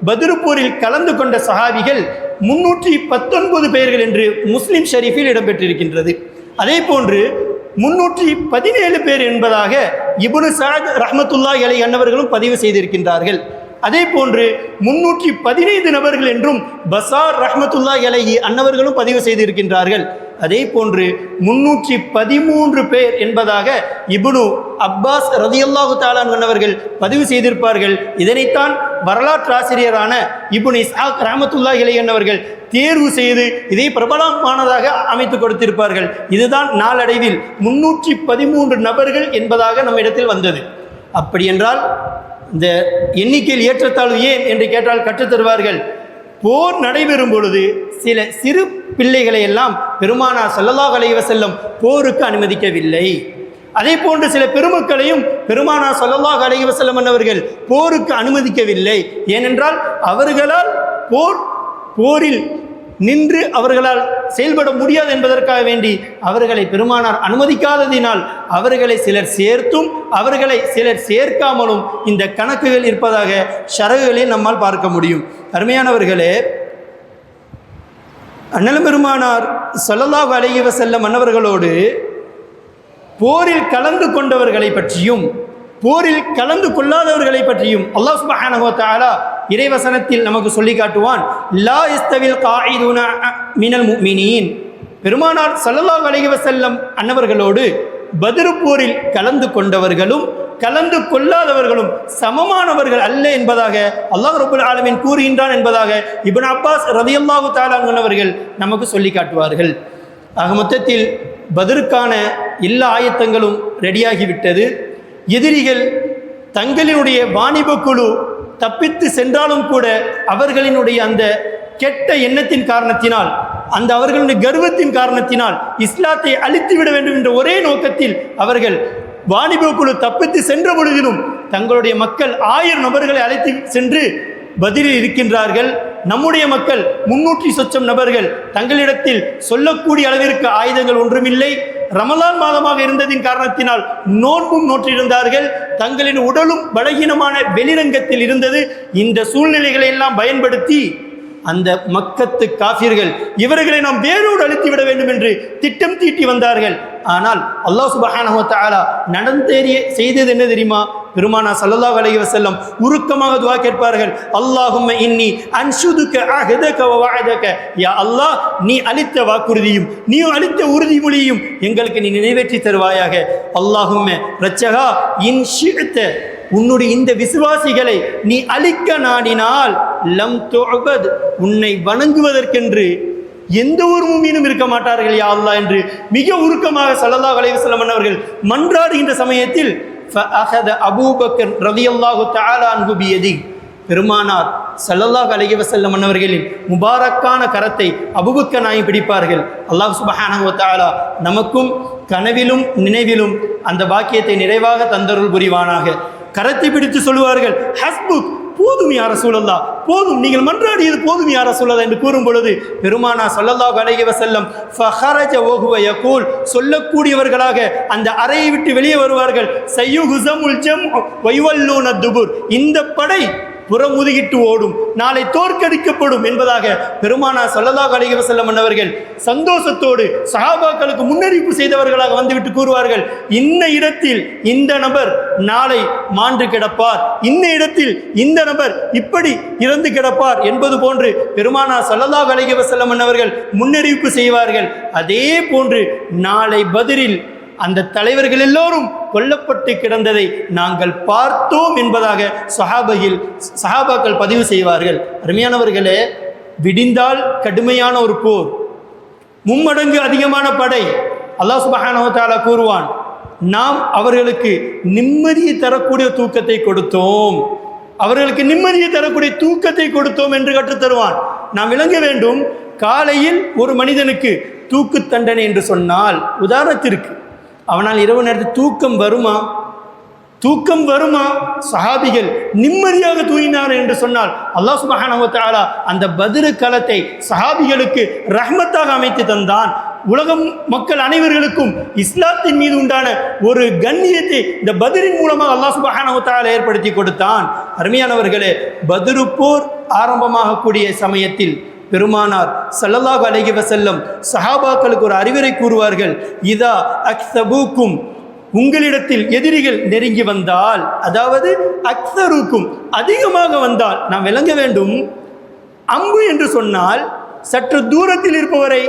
பத்ரு போரில் கலந்து கொண்ட சஹாபிகள் 319 பேர்கள் என்று முஸ்லிம் ஷரீஃபில் இடம்பெற்றிருக்கின்றது. அதே போன்று 317 பேர் என்பதாக இப்னு சஅத் ரஹ்மத்துல்லாஹி அலைஹி அன்னவர்களும் பதிவு செய்திருக்கின்றார்கள். அதே போன்று 315 நபர்கள் என்றும் பஸார் ரஹ்மத்துல்லாஹி அலைஹி அன்னவர்களும் பதிவு செய்திருக்கின்றார்கள். அதே போன்று 313 பேர் என்பதாக இப்னு அப்பாஸ் ரலியல்லாஹு தஆலா அன்ஹு பதிவு செய்திருப்பார்கள். இதனைத்தான் வரலாற்று ஆசிரியரான இப்னு இஸ்ஹாக் ரஹ்மத்துல்லாஹி அலைஹி அன்னவர்கள் தேர்வு செய்து இதை பிரபலமானதாக அமைத்து கொடுத்திருப்பார்கள். இதுதான் நாளடைவில் 313 நபர்கள் என்பதாக நம்ம இடத்தில் வந்தது. அப்படி என்றால் இந்த எண்ணிக்கையில் ஏற்றத்தாழ்வு ஏன் என்று கேட்டால் கற்றுத்தருவார்கள். போர் நடைபெறும் பொழுது சில சிறு பிள்ளைகளை எல்லாம் பெருமானார் ஸல்லல்லாஹு அலைஹி வஸல்லம் போருக்கு அனுமதிக்கவில்லை. அதே போன்று சில பெருமக்களையும் பெருமானார் ஸல்லல்லாஹு அலைஹி வஸல்லம் அவர்கள் போருக்கு அனுமதிக்கவில்லை. ஏனென்றால் அவர்களால் போரில் நின்று அவர்களால் செயல்பட முடியாது என்பதற்காக வேண்டி அவர்களை பெருமானார் அனுமதிக்காததினால் அவர்களை சிலர் சேர்த்தும் அவர்களை சிலர் சேர்க்காமலும் இந்த கணக்குகள் இருப்பதாக ஷரகுகளில் நம்மால் பார்க்க முடியும். அருமையானவர்களே, அண்ணல் பெருமானார் ஸல்லல்லாஹு அலைஹி வஸல்லம் அன்னவர்களோடு போரில் கலந்து கொண்டவர்களை பற்றியும் போரில் கலந்து கொள்ளாதவர்களை பற்றியும் அல்லாஹ் சுப்ஹானஹு வ தஆலா இறைவசனத்தில் நமக்கு சொல்லி காட்டுவான். லா யஸ்தவில் காயிதுன மினல் முஃமினீன், பெருமானார் ஸல்லல்லாஹு அலைஹி வஸல்லம் அன்னவர்களோடு பத்ர் போரில் கலந்து கொண்டவர்களும் கலந்து கொள்ளாதவர்களும் சமமானவர்கள் அல்ல என்பதாக அல்லாஹ் ரப்பல் ஆலமீன் கூறுகின்றான் என்பதாக இப்னு அப்பாஸ் ரலியல்லாஹு தஆலா அவர்கள் நமக்கு சொல்லி காட்டுவார்கள். ஆக மொத்தத்தில் பத்ருக்கான எல்லா ஆயத்தங்களும் ரெடியாகிவிட்டது. எதிரிகள் தங்களினுடைய வாணிப குழு தப்பித்து சென்றாலும் கூட அவர்களினுடைய அந்த கெட்ட எண்ணத்தின் காரணத்தினால், அந்த அவர்களுடைய கர்வத்தின் காரணத்தினால் இஸ்லாத்தை அழித்து விட வேண்டும் என்ற ஒரே நோக்கத்தில் அவர்கள் வாணிப குழு தப்பித்து சென்ற பொழுதிலும் தங்களுடைய மக்கள் 1000 நபர்களை அழைத்து சென்று பதிலில் இருக்கின்றார்கள். நம்முடைய மக்கள் 300 சொச்சம் நபர்கள் தங்களிடத்தில் சொல்லக்கூடிய அளவிற்கு ஆயுதங்கள் ஒன்றுமில்லை. ரமலான் மாதமாக இருந்ததின் காரணத்தினால் நோன்பும் நோற்றிருந்தார்கள். தங்களின் உடலும் பலகீனமான வெளிரங்கத்தில் இருந்தது. இந்த சூழ்நிலைகளை எல்லாம் பயன்படுத்தி அந்த மக்கத்து காஃபிர்கள் இவர்களை நாம் வேரோடு அழித்து விட வேண்டும் என்று திட்டம் தீட்டி வந்தார்கள். ஆனால் அல்லாஹ் சுப்ஹானஹு வ தஆலா நடந்தேறிய செய்தது என்ன தெரியுமா? பெருமானா ஸல்லல்லாஹு அலைஹி வஸல்லம் உருக்கமாக துஆ கேட்பார்கள். அல்லாஹும்ம இன்னி அன்ஷுதுக அஹதக வ வஅதக, யா அல்லாஹ், நீ அளித்த வாக்குறுதியும் நீ அளித்த உறுதிமொழியும் எங்களுக்கு நீ நிறைவேற்றி தருவாயாக. அல்லாஹும்ம ரச்சகா இன் ஷிஅத, உன்னுடைய இந்த விசுவாசிகளை நீ அழிக்க நாடினால் லம் துஅபத், உன்னை வணங்குவதற்கென்று எந்த ஒரு முஃமினும் இருக்க மாட்டார்கள் யா அல்லாஹ் என்று மிக உருக்கமாக ஸல்லல்லாஹு அலைஹி வஸல்லம் அவர்கள் மன்றாடுகின்ற சமயத்தில் ஃபஅஹத அபூபக்கர் ரலியல்லாஹு தஆலா அன்ஹு பியதி, பெருமானார் ஸல்லல்லாஹு அலைஹி வஸல்லம் அவர்களின் முபாரக்கான கரத்தை அபூபக்கர் நாயகம் பிடிப்பார்கள். அல்லாஹ் சுப்ஹானஹு வ தஆலா நமக்கும் கனவிலும் நினைவிலும் அந்த பாக்கியத்தை நிறைவாக தந்தருள் புரிவானாக. கரத்தை பிடித்து சொல்லுவார்கள், ஹஸ்புக், போதும் யா ரசூலல்லாஹ், போதும், நீங்கள் மன்றாடியது போதும் யா ரசூலல்லாஹ் என்று கூறும் பொழுது பெருமானா ஸல்லல்லாஹு அலைஹி வஸல்லம் ஃபஹரஜ வஹுவ யகூல், சொல்லக்கூடியவர்களாக அந்த அறையை விட்டு வெளியே வருவார்கள். சய்யுஹுஸமுல் ஜம்உ வயுவல்லூன துபுர், இந்த படை புறமுதுகிட்டு ஓடும், நாளை தோற்கடிக்கப்படும் என்பதாக பெருமானா ஸல்லல்லாஹு அலைஹி வஸல்லம் அவர்கள் சந்தோஷத்தோடு சஹாபாக்களுக்கு முன்னறிவிப்பு செய்தவர்களாக வந்துவிட்டு கூறுவார்கள், இந்த இடத்தில் இந்த நபர் நாளை மாண்டு கிடப்பார், இந்த இடத்தில் இந்த நபர் இப்படி இறந்து கிடப்பார் என்பது போன்று பெருமானா ஸல்லல்லாஹு அலைஹி வஸல்லம் அவர்கள் முன்னறிவிப்பு செய்வார்கள். அதே போன்று நாளை பத்ரில் அந்த தலைவர்கள் எல்லோரும் கொல்லப்பட்டு கிடந்ததை நாங்கள் பார்த்தோம் என்பதாக சஹாபாக்கள் பதிவு செய்வார்கள். அருமையானவர்களே, விடிந்தால் கடுமையான ஒரு போர், மும்மடங்கு அதிகமான படை. அல்லாஹ் சுப்ஹானஹு வ தஆலா கூறுவான், நாம் அவர்களுக்கு நிம்மதியை தரக்கூடிய தூக்கத்தை கொடுத்தோம், அவர்களுக்கு நிம்மதியை தரக்கூடிய தூக்கத்தை கொடுத்தோம் என்று கற்றுத்தருவான். நாம் விளங்க வேண்டும், காலையில் ஒரு மனிதனுக்கு தூக்கு தண்டனை என்று சொன்னால், உதாரணத்திற்கு அவனால் இரவு நேரத்தில் தூக்கம் வருமா? தூக்கம் வருமா? சஹாபிகள் நிம்மதியாக தூங்கினார் என்று சொன்னால் அல்லாஹ் சுப்ஹானஹு வ தஆலா அந்த பத்ர் களத்தை சஹாபிகளுக்கு ரஹ்மத்தாக அமைத்து தந்தான். உலகம் மக்கள் அனைவர்களுக்கும் இஸ்லாத்தின் மீது உண்டான ஒரு கண்ணியத்தை இந்த பத்ரின் மூலமாக அல்லாஹ் சுப்ஹானஹு வ தஆலா ஏற்படுத்தி கொடுத்தான். அருமையானவர்களே, பத்ர் போர் ஆரம்பமாகக்கூடிய சமயத்தில் பெருமானார் ஸல்லல்லாஹு அலைஹி வஸல்லம் சஹாபாக்களுக்கு ஒரு அறிவுரை கூறுவார்கள். இதா அக்ஸபூக்கும், உங்களிடத்தில் எதிரிகள் நெருங்கி வந்தால், அதாவது அக்ஸருக்கும் அதிகமாக வந்தால், நாம் விளங்க வேண்டும், அம்பு என்று சொன்னால் சற்று தூரத்தில் இருப்பவரை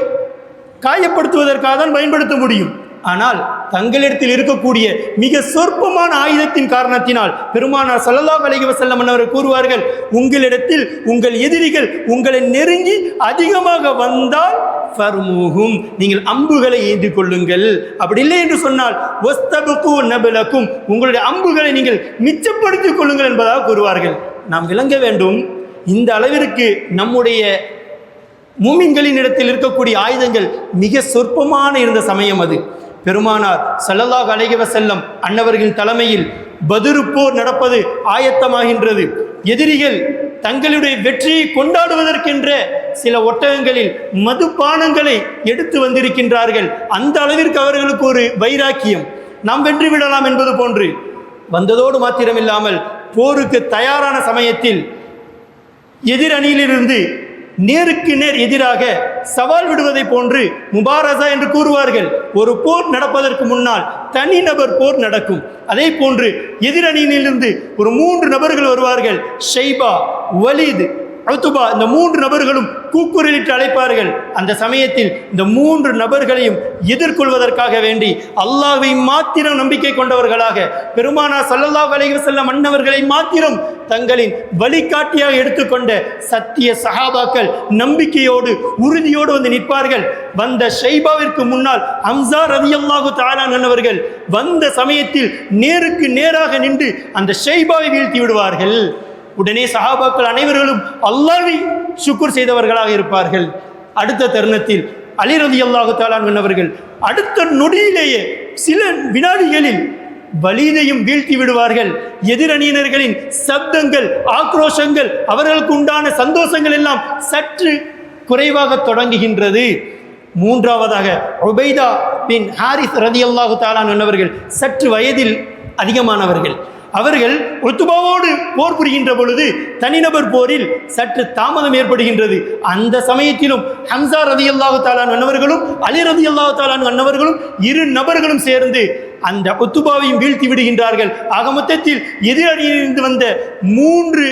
காயப்படுத்துவதற்காக தான் பயன்படுத்த முடியும். ஆனால் தங்களிடத்தில் இருக்கக்கூடிய மிக சொற்பமான ஆயுதத்தின் காரணத்தினால் பெருமானார் ஸல்லல்லாஹு அலைஹி வஸல்லம் அவர்கள் கூறுவார்கள், உங்களிடத்தில் உங்கள் எதிரிகள் உங்களை நெருங்கி அதிகமாக வந்தால் ஃபர்மூஹும், நீங்கள் அம்புகளை ஏந்தி கொள்ளுங்கள். அப்படி இல்லை என்று சொன்னால் வஸ்தபுகு நபலக்கும், உங்களுடைய அம்புகளை நீங்கள் மிச்சப்படுத்திக் கொள்ளுங்கள் என்பதாக கூறுவார்கள். நாம் விளங்க வேண்டும், இந்த அளவிற்கு நம்முடைய மூமின்களின் இடத்தில் இருக்கக்கூடிய ஆயுதங்கள் மிக சொற்பமான இருந்த சமயம் அது. பெருமானார் ஸல்லல்லாஹு அலைஹி வஸல்லம் அன்னவர்களின் தலைமையில் பத்ர் போர் நடப்பது ஆயத்தமாகின்றது. எதிரிகள் தங்களுடைய வெற்றியை கொண்டாடுவதற்கென்ற சில ஒட்டகங்களில் மதுபானங்களை எடுத்து வந்திருக்கின்றார்கள். அந்த அளவிற்கு அவர்களுக்கு ஒரு வைராக்கியம், நாம் வென்று விடலாம் என்பது போன்று வந்ததோடு மாத்திரமில்லாமல் போருக்கு தயாரான சமயத்தில் எதிர் அணியிலிருந்து நேருக்கு நேர் எதிராக சவால் விடுவதை போன்று முபாரசா என்று கூறுவார்கள். ஒரு போர் நடப்பதற்கு முன்னால் தனிநபர் போர் நடக்கும். அதே போன்று எதிரணியிலிருந்து ஒரு 3 நபர்கள் வருவார்கள். ஷைபா, வலீத், உத்பா இந்த 3 நபர்களும் கூக்குரலிட்டு அழைப்பார்கள். அந்த சமயத்தில் இந்த 3 நபர்களையும் எதிர்கொள்வதற்காக வேண்டி அல்லாஹ்வை மாத்திரம் நம்பிக்கை கொண்டவர்களாக பெருமானார் ஸல்லல்லாஹு அலைஹி வஸல்லம் அன்னவர்களை மாத்திரம் தங்களின் வழிகாட்டியாக எடுத்துக்கொண்ட சத்திய சஹாபாக்கள் நம்பிக்கையோடு உறுதியோடு வந்து நிற்பார்கள். வந்த ஷைபாவிற்கு முன்னால் ஹம்ஸா ரலியல்லாஹு தஆலா அன்ஹு வந்த சமயத்தில் நேருக்கு நேராக நின்று அந்த ஷைபாவை வீழ்த்தி விடுவார்கள். உடனே சஹாபாக்கள் அனைவர்களும் அல்லாஹ்வை ஷுக்ர் செய்தவர்களாக இருப்பார்கள். அடுத்த தருணத்தில் அலி ரலியல்லாஹு தஆலா அன்ஹு அடுத்த நொடியிலேயே சில வினாடிகளில் வலீதையும் வீழ்த்தி விடுவார்கள். எதிரணியினர்களின் சப்தங்கள், ஆக்ரோஷங்கள், அவர்களுக்கு உண்டான சந்தோஷங்கள் எல்லாம் சற்று குறைவாக தொடங்குகின்றது. மூன்றாவதாக உபைதா பின் ஹாரிஸ் ரலியல்லாஹு தஆலா அன்ஹு சற்று வயதில் அதிகமானவர்கள். அவர்கள் உத்பாவோடு போர் புரிகின்ற பொழுது தனிநபர் போரில் சற்று தாமதம் ஏற்படுகின்றது. அந்த சமயத்திலும் ஹம்ஸா ரலியல்லாஹு தஆலா அன்ஹுவர்களும் அலி ரலியல்லாஹு தஆலா அன்ஹுவர்களும் 2 நபர்களும் சேர்ந்து அந்த உத்பாவையும் வீழ்த்தி விடுகின்றார்கள். ஆக மொத்தத்தில் எதிரணியிலிருந்து வந்த 3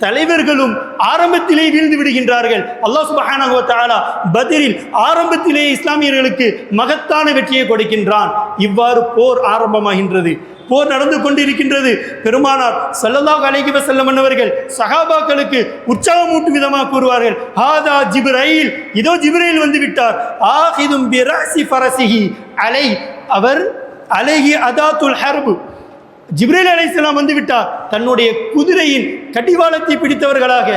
தலைவர்களும் ஆரம்பத்திலே வீழ்ந்து விடுகின்றார்கள். அல்லாஹ் சுப்ஹானஹு வ தஆலா பத்ரில் ஆரம்பத்திலே இஸ்லாமியர்களுக்கு மகத்தான வெற்றியை கொடுக்கின்றான். இவ்வாறு போர் ஆரம்பமாகின்றது. போர் நடந்து கொண்டிருக்கின்றது. பெருமானார் ஸல்லல்லாஹு அலைஹி வஸல்லம் அவர்கள் சஹாபாக்களுக்கு உற்சாகமூட்டும் விதமாக கூறுவார்கள், ஹாதா ஜிப்ரைல், இதோ ஜிப்ரைல் வந்து விட்டார். ஆகிதும் பி ரஸி ஃபரஸிஹி அலை, அவர் அலைஹி அதாத்துல் ஹர்ப், ஜிப்ரைல் அலைஹிஸ்ஸலாம் வந்து விட்டார். தன்னுடைய குதிரையின் கடிவாளத்தை பிடித்தவர்களாக.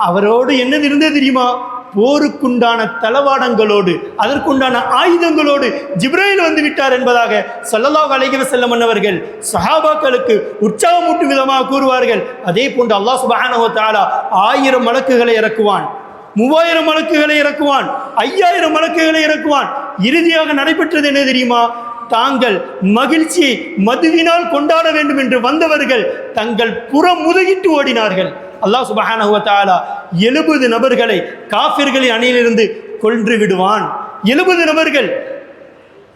அவரோடு என்னது இருந்தது தெரியுமா? போருக்குண்டான தளவாடங்களோடு அதற்குண்டான ஆயுதங்களோடு ஜிப்ரைல் வந்து விட்டார் என்பதாக ஸல்லல்லாஹு அலைஹி வஸல்லம் அவர்கள் சஹாபாக்களுக்கு உற்சாகமூட்டும் விதமாக கூறுவார்கள். அதே போன்று அல்லாஹ் சுப்ஹானஹு வ தஆலா 1000 மலக்குகளை இறக்குவான், 3000 மலக்குகளை இறக்குவான், 5000 மலக்குகளை இறக்குவான். இறுதியாக நடைபெற்றது என்ன தெரியுமா? தாங்கள் மகிழ்ச்சியை மதுவினால் கொண்டாட வேண்டும் என்று வந்தவர்கள் தங்கள் புறம் முதுகிட்டு ஓடினார்கள். அல்லாஹ் சுப்ஹானஹு வ தஆலா 70 நபர்களை காஃபிர்களின் அணியிலிருந்து கொன்று விடுவான். 70 நபர்கள்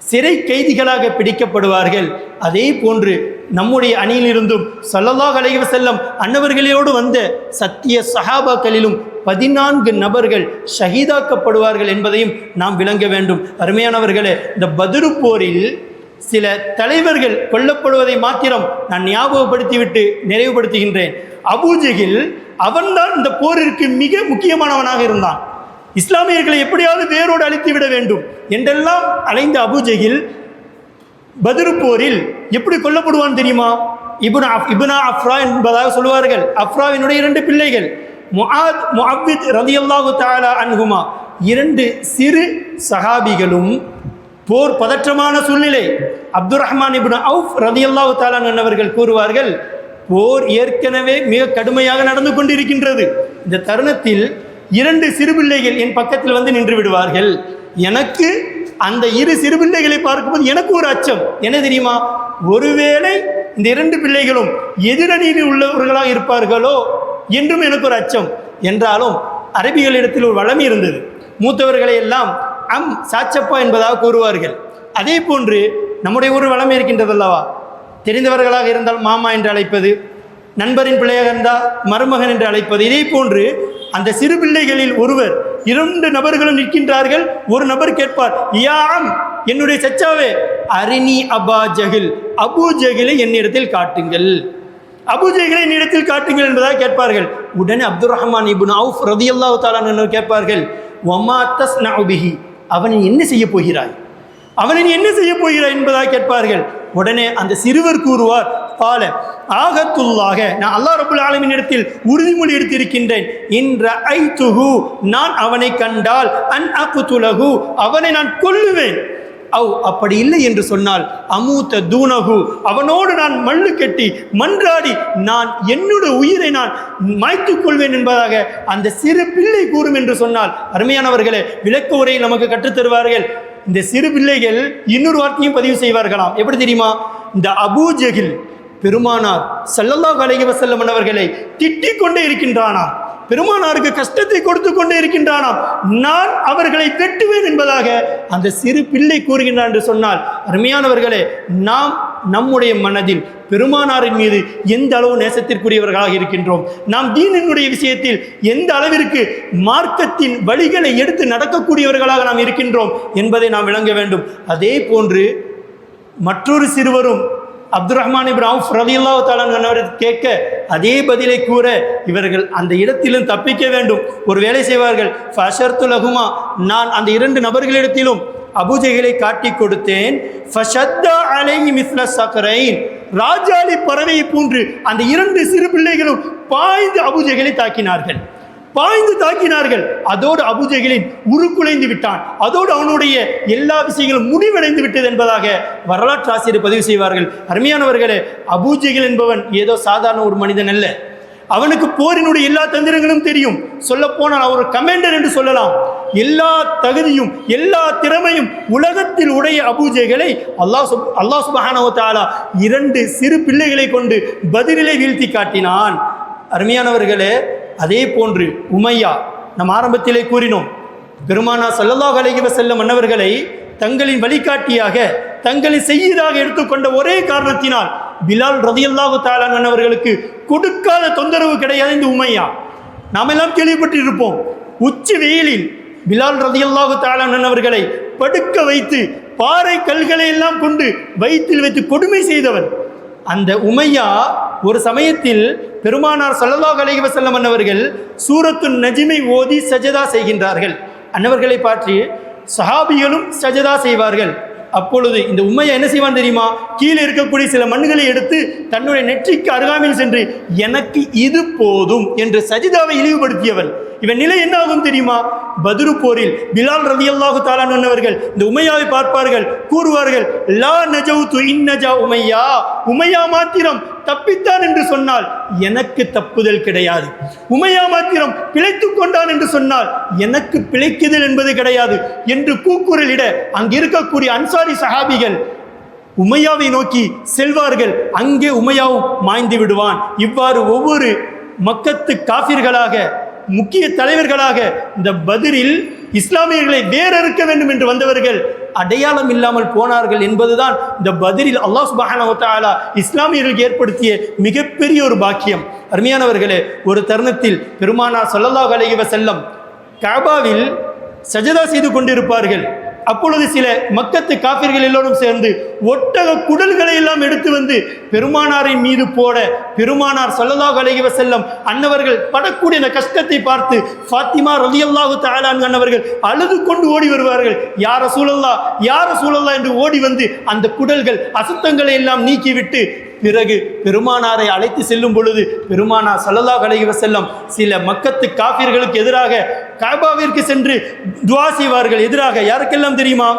சிறை கைதிகளாக பிடிக்கப்படுவார்கள். அதே போன்று நம்முடைய அணியிலிருந்தும் ஸல்லல்லாஹு அலைஹி வஸல்லம் அன்னவர்களோடு வந்த சத்திய சஹாபாக்களிலும் 14 நபர்கள் ஷஹீதாக்கப்படுவார்கள் என்பதையும் நாம் விளங்க வேண்டும். அருமையானவர்களே, இந்த பத்ரு போரில் சில தலைவர்கள் கொல்லப்படுவதை மாத்திரம் நான் ஞாபகப்படுத்திவிட்டு நிறைவுபடுத்துகின்றேன். அபூஜஹில் அவன்தான் இந்த போரிற்கு மிக முக்கியமானவனாக இருந்தான். இஸ்லாமியர்களை எப்படியாவது வேரோடு அழித்து விட வேண்டும் என்றெல்லாம் அலைந்த அபூஜஹில் பத்ரு போரில் எப்படி கொல்லப்படுவான் தெரியுமா? இப்னா அஃப்ரா என்பதாக சொல்வார்கள். அஃப்ராவினுடைய 2 பிள்ளைகள் முஆத், முஅவ்வித் ரலியல்லாஹு தஆலா அன்ஹுமா, 2 சிறு சஹாபிகளும் போர் பதற்றமான சூழ்நிலை. அப்துர் ரஹ்மான் இப்னு அவுஃப் ரலியல்லாஹு தஆலா அன்ஹு கூறுவார்கள், போர் ஏற்கனவே மிக கடுமையாக நடந்து கொண்டிருக்கின்றது. இந்த தருணத்தில் 2 சிறுபிள்ளைகள் என் பக்கத்தில் வந்து நின்று விடுவார்கள். எனக்கு அந்த 2 சிறுபிள்ளைகளை பார்க்கும்போது எனக்கு ஒரு அச்சம். என்ன தெரியுமா? ஒருவேளை இந்த 2 பிள்ளைகளும் எதிரணியில் உள்ளவர்களாக இருப்பார்களோ என்றும் எனக்கு ஒரு அச்சம். என்றாலும் அரபிகளிடத்தில் ஒரு வளமை இருந்தது. மூத்தவர்களை எல்லாம் சாச்சப்பா என்பதாக கூறுவார்கள். அதே போன்று நம்முடைய ஒரு வளமை இருக்கின்றது அல்லவா? தெரிந்தவர்களாக இருந்தால் மாமா என்று அழைப்பது, நண்பரின் பிள்ளையாக இருந்தால் மருமகன் என்று அழைப்பது. இதே போன்று அந்த சிறு பிள்ளைகளில் ஒருவர் 2 நபர்களும் நிற்கின்றார்கள். ஒரு நபர் கேட்பார், யாம் என்னுடைய சச்சாவே, அரினி அபா ஜஹில், அபூ ஜஹிலை என்னிடத்தில் காட்டுங்கள், அபூஜஹிலை என்னிடத்தில் காட்டுங்கள் என்பதாக கேட்பார்கள். உடனே அப்துர் ரஹ்மான் இப்னு அவுஃப் ரலியல்லாஹு தஆலா அன்ஹு கேட்பார்கள், வமா தஸ்னஉ பிஹி, அவனை என்ன செய்ய போகிறாய், அவனை என்ன செய்ய போகிறாய் என்பதாக கேட்பார்கள். உடனே அந்த சிறுவர் கூறுவார், பால ஆகத்துல்லாக, நான் அல்லாஹ் ரப்புல் ஆலமீன் இடத்தில் உறுதிமொழி எடுத்திருக்கின்றேன், இன்ற ஐதுஹு, நான் அவனை கண்டால் அன் அக்துலஹு, அவனை நான் கொல்லுவேன். அப்படி இல்லை என்று சொன்னால் அமூத்த தூனகு, அவனோடு நான் மல்லு கட்டி மன்றாடி நான் என்னுடைய உயிரை நான் மாய்த்துக் கொள்வேன் என்பதாக அந்த சிறு பிள்ளை கூறும் என்று சொன்னால், அருமையானவர்களே, விளக்க உரையில் நமக்கு கற்றுத்தருவார்கள். இந்த சிறு பிள்ளைகள் இன்னொரு வார்த்தையும் பதிவு செய்வார்களாம். எப்படி தெரியுமா? இந்த அபூஜஹில் பெருமானார் ஸல்லல்லாஹு அலைஹி வஸல்லம் அவர்களை திட்டிக் கொண்டே இருக்கின்றானாம், பெருமானாருக்கு கஷ்டத்தை கொடுத்து கொண்டே இருக்கின்றானாம், நான் அவர்களை வெட்டுவேன் என்பதாக அந்த சிறு பிள்ளை கூறுகின்றான் என்று சொன்னால், அருமையானவர்களே, நாம் நம்முடைய மனதில் பெருமானாரின் மீது எந்த அளவு நேசத்திற்குரியவர்களாக இருக்கின்றோம், நாம் தீனினுடைய விஷயத்தில் எந்த அளவிற்கு மார்க்கத்தின் வழிகளை எடுத்து நடக்கக்கூடியவர்களாக நாம் இருக்கின்றோம் என்பதை நாம் விளங்க வேண்டும். அதே போன்று மற்றொரு சிறுவரும் அப்துல் ரஹ்மான் இப்னு அவுஃப் ரலியல்லாஹு தஆலா அன்ஹு கேட்க அதே பதிலை கூற இவர்கள் அந்த இடத்திலும் தப்பிக்க வேண்டும். ஒரு வேலை செய்வார்கள். ஃபஷர்து லஹுமா, நான் அந்த 2 நபர்களிடத்திலும் அபூஜஹலை காட்டி கொடுத்தேன். ஃபஷத்தா அலைஹி மிஸ்ல ஸக்ரைன், ராஜாளி பறவையை போன்று அந்த 2 சிறு பிள்ளைகளும் பாய்ந்து அபூஜஹலை தாக்கினார்கள். அதோடு அபூஜஹலின் உருக்குலைந்து விட்டான். அதோடு அவனுடைய எல்லா விஷயங்களும் முடிவடைந்து விட்டது என்பதாக வரலாற்று ஆசிரியர் பதிவு செய்வார்கள். அருமையானவர்களே, அபூஜஹல் என்பவன் ஏதோ சாதாரண ஒரு மனிதன் அல்ல. அவனுக்கு போரினுடைய எல்லா தந்திரங்களும் தெரியும். சொல்ல போனால் அவர் கமாண்டர் என்று சொல்லலாம். எல்லா தகுதியும் எல்லா திறமையும் உலகத்தில் உடைய அபூஜஹலை அல்லாஹ் சுப்ஹானஹு வ தஆலா 2 சிறு பிள்ளைகளை கொண்டு பதிலிலே வீழ்த்தி காட்டினான். அருமையானவர்களே, அதே போன்று உமையா, நம் ஆரம்பத்திலே கூறினோம், பெருமானா ஸல்லல்லாஹு அலைஹி வஸல்லம் அன்னவர்களை தங்களின் வழிகாட்டியாக தங்களின் செய்யீதாக எடுத்துக்கொண்ட ஒரே காரணத்தினால் பிலால் ரலியல்லாஹு தஆலா அன்னவர்களுக்கு கொடுக்காத தொந்தரவு கிடையாது. இந்த உமையா நாம் எல்லாம் கேள்விப்பட்டிருப்போம். உச்சி வெயிலில் பிலால் ரலியல்லாஹு தஆலா அன்னவர்களை படுக்க வைத்து பாறை கல்களை எல்லாம் கொண்டு வயிற்றில் வைத்து கொடுமை செய்தவர். அந்த உமையா ஒரு சமயத்தில் பெருமானார் ஸல்லல்லாஹு அலைஹி வஸல்லம் அன்னவர்கள் சூரத்துன் நஜ்மை ஓதி சஜதா செய்கின்றார்கள். அன்னவர்களை பார்த்து சஹாபிகளும் சஜதா செய்வார்கள். அப்பொழுது இந்த உமையா என்ன செய்வான் தெரியுமா? கீழே இருக்கக்கூடிய சில மண்ணுகளை எடுத்து தன்னுடைய நெற்றிக்கு அருகாமையில் சென்று எனக்கு இது போதும் என்று சஜிதாவை இழிவுபடுத்தியவன். இவன் நிலை என்ன ஆகும் தெரியுமா? பத்ரு போரில் பிலால் ரலியல்லாஹு தஆலா அன்ஹு இந்த உமையாவை பார்ப்பார்கள், கூறுவார்கள், லா நஜவுது இன்னஜா உமையா, உமையா மாத்திரம் தப்பித்தான் என்று சொன்னால் எனக்கு தப்புதல் கிடையாது, உமையா மாத்திரம் பிழைத்து கொண்டான் என்று சொன்னால் எனக்கு பிழைக்குதல் என்பது கிடையாது என்று கூக்குரலிட அங்கு இருக்கக்கூடிய அன்சாரி சஹாபிகள் உமையாவை நோக்கி செல்வார்கள். அங்கே உமையாவும் மாய்ந்து விடுவான். இவ்வாறு ஒவ்வொரு மக்கத்து காஃபிர்களாக முக்கிய தலைவர்களாக இந்த பதிரில் இஸ்லாமியர்களை வேறறுக்க வேண்டும் என்று வந்தவர்கள் அடையாளம் இல்லாமல் போனார்கள் என்பதுதான் இந்த பதிரில் அல்லாஹ் சுப்ஹானஹு வ தஆலா இஸ்லாமியர்களுக்கு ஏற்படுத்திய மிகப்பெரிய ஒரு பாக்கியம். அருமையானவர்களே, ஒரு தருணத்தில் பெருமானார் ஸல்லல்லாஹு அலைஹி வஸல்லம் கஅபாவில் சஜதா செய்து கொண்டிருப்பார்கள். அப்பொழுது சில மக்கத்து காஃபிர்கள் எல்லோரும் சேர்ந்து ஒட்டக குடல்களை எல்லாம் எடுத்து வந்து பெருமானாரின் மீது போட பெருமானார் ஸல்லல்லாஹு அலைஹி வஸல்லம் அன்னவர்கள் படக்கூடிய அந்த கஷ்டத்தை பார்த்து ஃபாத்திமா ரலியல்லாஹு தஆலா அன்னவர்கள் அழுது கொண்டு ஓடி வருவார்கள். யா ரசூலல்லாஹ், யா ரசூலல்லாஹ் என்று ஓடி வந்து அந்த குடல்கள் அசுத்தங்களை எல்லாம் நீக்கிவிட்டு பிறகு பெருமானாரை அழைத்து செல்லும் பொழுது பெருமானார் ஸல்லல்லாஹு அலைஹி வஸல்லம் சில மக்கத்து காஃபிர்களுக்கு எதிராக கஅபாவிற்கு சென்று துஆ செய்வார்கள். எதிராக யாருக்கெல்லாம் தெரியுமா?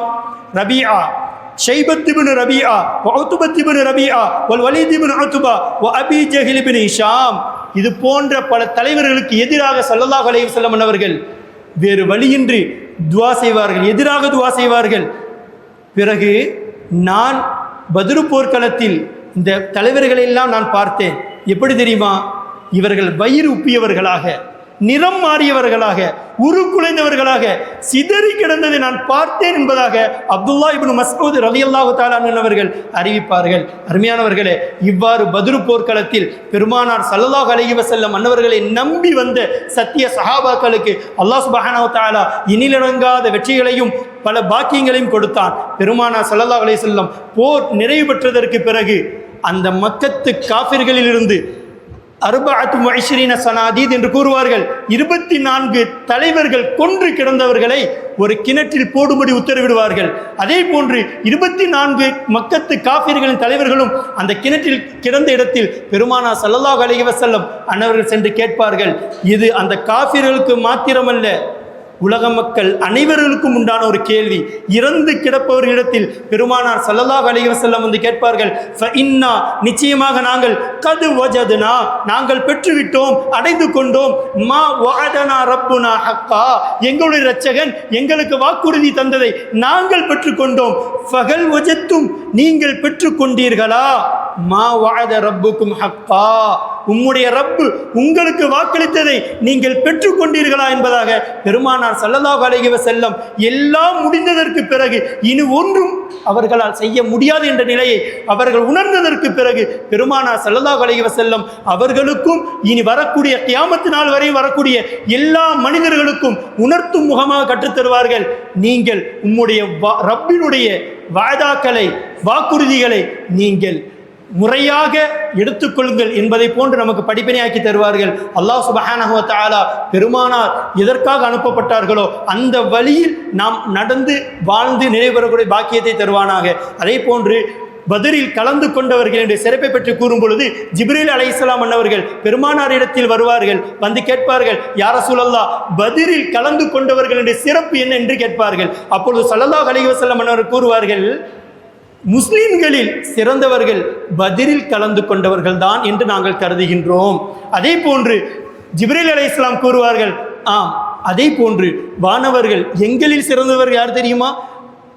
Rabia, Shaibah ibn Rabia, Utbah ibn Rabia, Walid ibn Utbah, Abi Jahl ibn Hisham, இது போன்ற பல தலைவர்களுக்கு எதிராக ஸல்லல்லாஹு அலைஹி வஸல்லம் அவர்கள் வேறு வழியின்றி துஆ செய்வார்கள், எதிராக துஆ செய்வார்கள். பிறகு நான் பத்ரு போர்க்களத்தில் இந்த தலைவர்களை எல்லாம் நான் பார்த்தேன். எப்படி தெரியுமா? இவர்கள் வயிறு உப்பியவர்களாக, நிறம் மாறியவர்களாக, உருக்குலைந்தவர்களாக சிதறி கிடந்ததை நான் பார்த்தேன் என்பதாக அப்துல்லா இப்னு மஸ்ஊத் ரலியல்லாஹு தஆலா அன்ஹு அவர்கள் அறிவிப்பார்கள். அருமையானவர்களே, இவ்வாறு பத்ரு போர்க்களத்தில் பெருமானார் ஸல்லல்லாஹு அலைஹி வஸல்லம் அன்னவர்களை நம்பி வந்த சத்திய சஹாபாக்களுக்கு அல்லாஹ் சுப்ஹானஹு வ தஆலா இனிலடங்காத வெற்றிகளையும் பல பாக்கியங்களையும் கொடுத்தான். பெருமானார் ஸல்லல்லாஹு அலைஹி வஸல்லம் போர் நிறைவு பெற்றதற்கு பிறகு அந்த மக்கத்து காஃபிர்களிலிருந்து 24 சனாதீத் என்று கூறுவார்கள், 24 தலைவர்கள் கொன்று கிடந்தவர்களை ஒரு கிணற்றில் போடும்படி உத்தரவிடுவார்கள். அதே போன்று 24 மக்கத்து காஃபிர்களின் தலைவர்களும் அந்த கிணற்றில் கிடந்த இடத்தில் பெருமானார் ஸல்லல்லாஹு அலைஹி வஸல்லம் அன்னவர்கள் சென்று கேட்பார்கள். இது அந்த காஃபிர்களுக்கு மாத்திரமல்ல, உலக மக்கள் அனைவர்களுக்கும் உண்டான ஒரு கேள்வி. இறந்து கிடப்பவர்களிடத்தில் பெருமானார் ஸல்லல்லாஹு அலைஹி வஸல்லம் வந்து கேட்பார்கள், ஃபஇன்னா, நிச்சயமாக நாங்கள், கது வஜதுனா, நாங்கள் பெற்றுவிட்டோம், அடைந்து கொண்டோம், மா வஅதனா ரப்புனா ஹக்கா, எங்களுடைய இரட்சகன் எங்களுக்கு வாக்குறுதி தந்ததை நாங்கள் பெற்றுக்கொண்டோம், ஃபகல் வஜத்தும் நீங்கள் பெற்றுக்கொண்டீர்களா மா வஅத ரப்புக்கும் ஹக்கா உம்முடைய ரப்பு உங்களுக்கு வாக்களித்ததை நீங்கள் பெற்றுக்கொண்டீர்களா என்பதாக பெருமானார் ஸல்லல்லாஹு அலைஹி வஸல்லம் எல்லாம் முடிந்ததற்கு பிறகு இனி ஒன்றும் அவர்களால் செய்ய முடியாது என்ற நிலையை அவர்கள் உணர்ந்ததற்கு பிறகு பெருமானார் ஸல்லல்லாஹு அலைஹி வஸல்லம் அவர்களுக்கும் இனி வரக்கூடிய கியாமத் நாள் வரை வரக்கூடிய எல்லா மனிதர்களுக்கும் உணர்த்தும் முகமாக கற்றுத்தருவார்கள். நீங்கள் உம்முடைய ரப்பினுடைய வாதாக்களை வாக்குறுதிகளை நீங்கள் முறையாக எடுத்துக்கொள்ளுங்கள் என்பதை போன்று நமக்கு படிப்பினையாக்கி தருவார்கள். அல்லாஹ் சுப்ஹானஹு வ தஆலா பெருமானார் எதற்காக அனுப்பப்பட்டார்களோ அந்த வழியில் நாம் நடந்து வாழ்ந்து நிறைவேறக்கூடிய பாக்கியத்தை தருவானாக. அதே போன்று பத்ரில் கலந்து கொண்டவர்களுடைய சிறப்பை பற்றி கூறும் பொழுது ஜிப்ரீல் அலைஹிஸ்ஸலாம் அன்னவர்கள் பெருமானார் இடத்தில் வருவார்கள். வந்து கேட்பார்கள், யா ரசூலல்லாஹ் பத்ரில் கலந்து கொண்டவர்களுடைய சிறப்பு என்ன என்று கேட்பார்கள். அப்பொழுது ஸல்லல்லாஹு அலைஹி வஸல்லம் அன்னவர்கள் கூறுவார்கள், முஸ்லிம்களில் சிறந்தவர்கள் பத்ரில் கலந்து கொண்டவர்கள் தான் என்று நாங்கள் கருதுகின்றோம். அதே போன்று ஜிப்ரீல் அலைஹிஸ்ஸலாம் கூறுவார்கள், ஆம் அதே போன்று வானவர்கள் எங்களில் சிறந்தவர்கள் யார் தெரியுமா?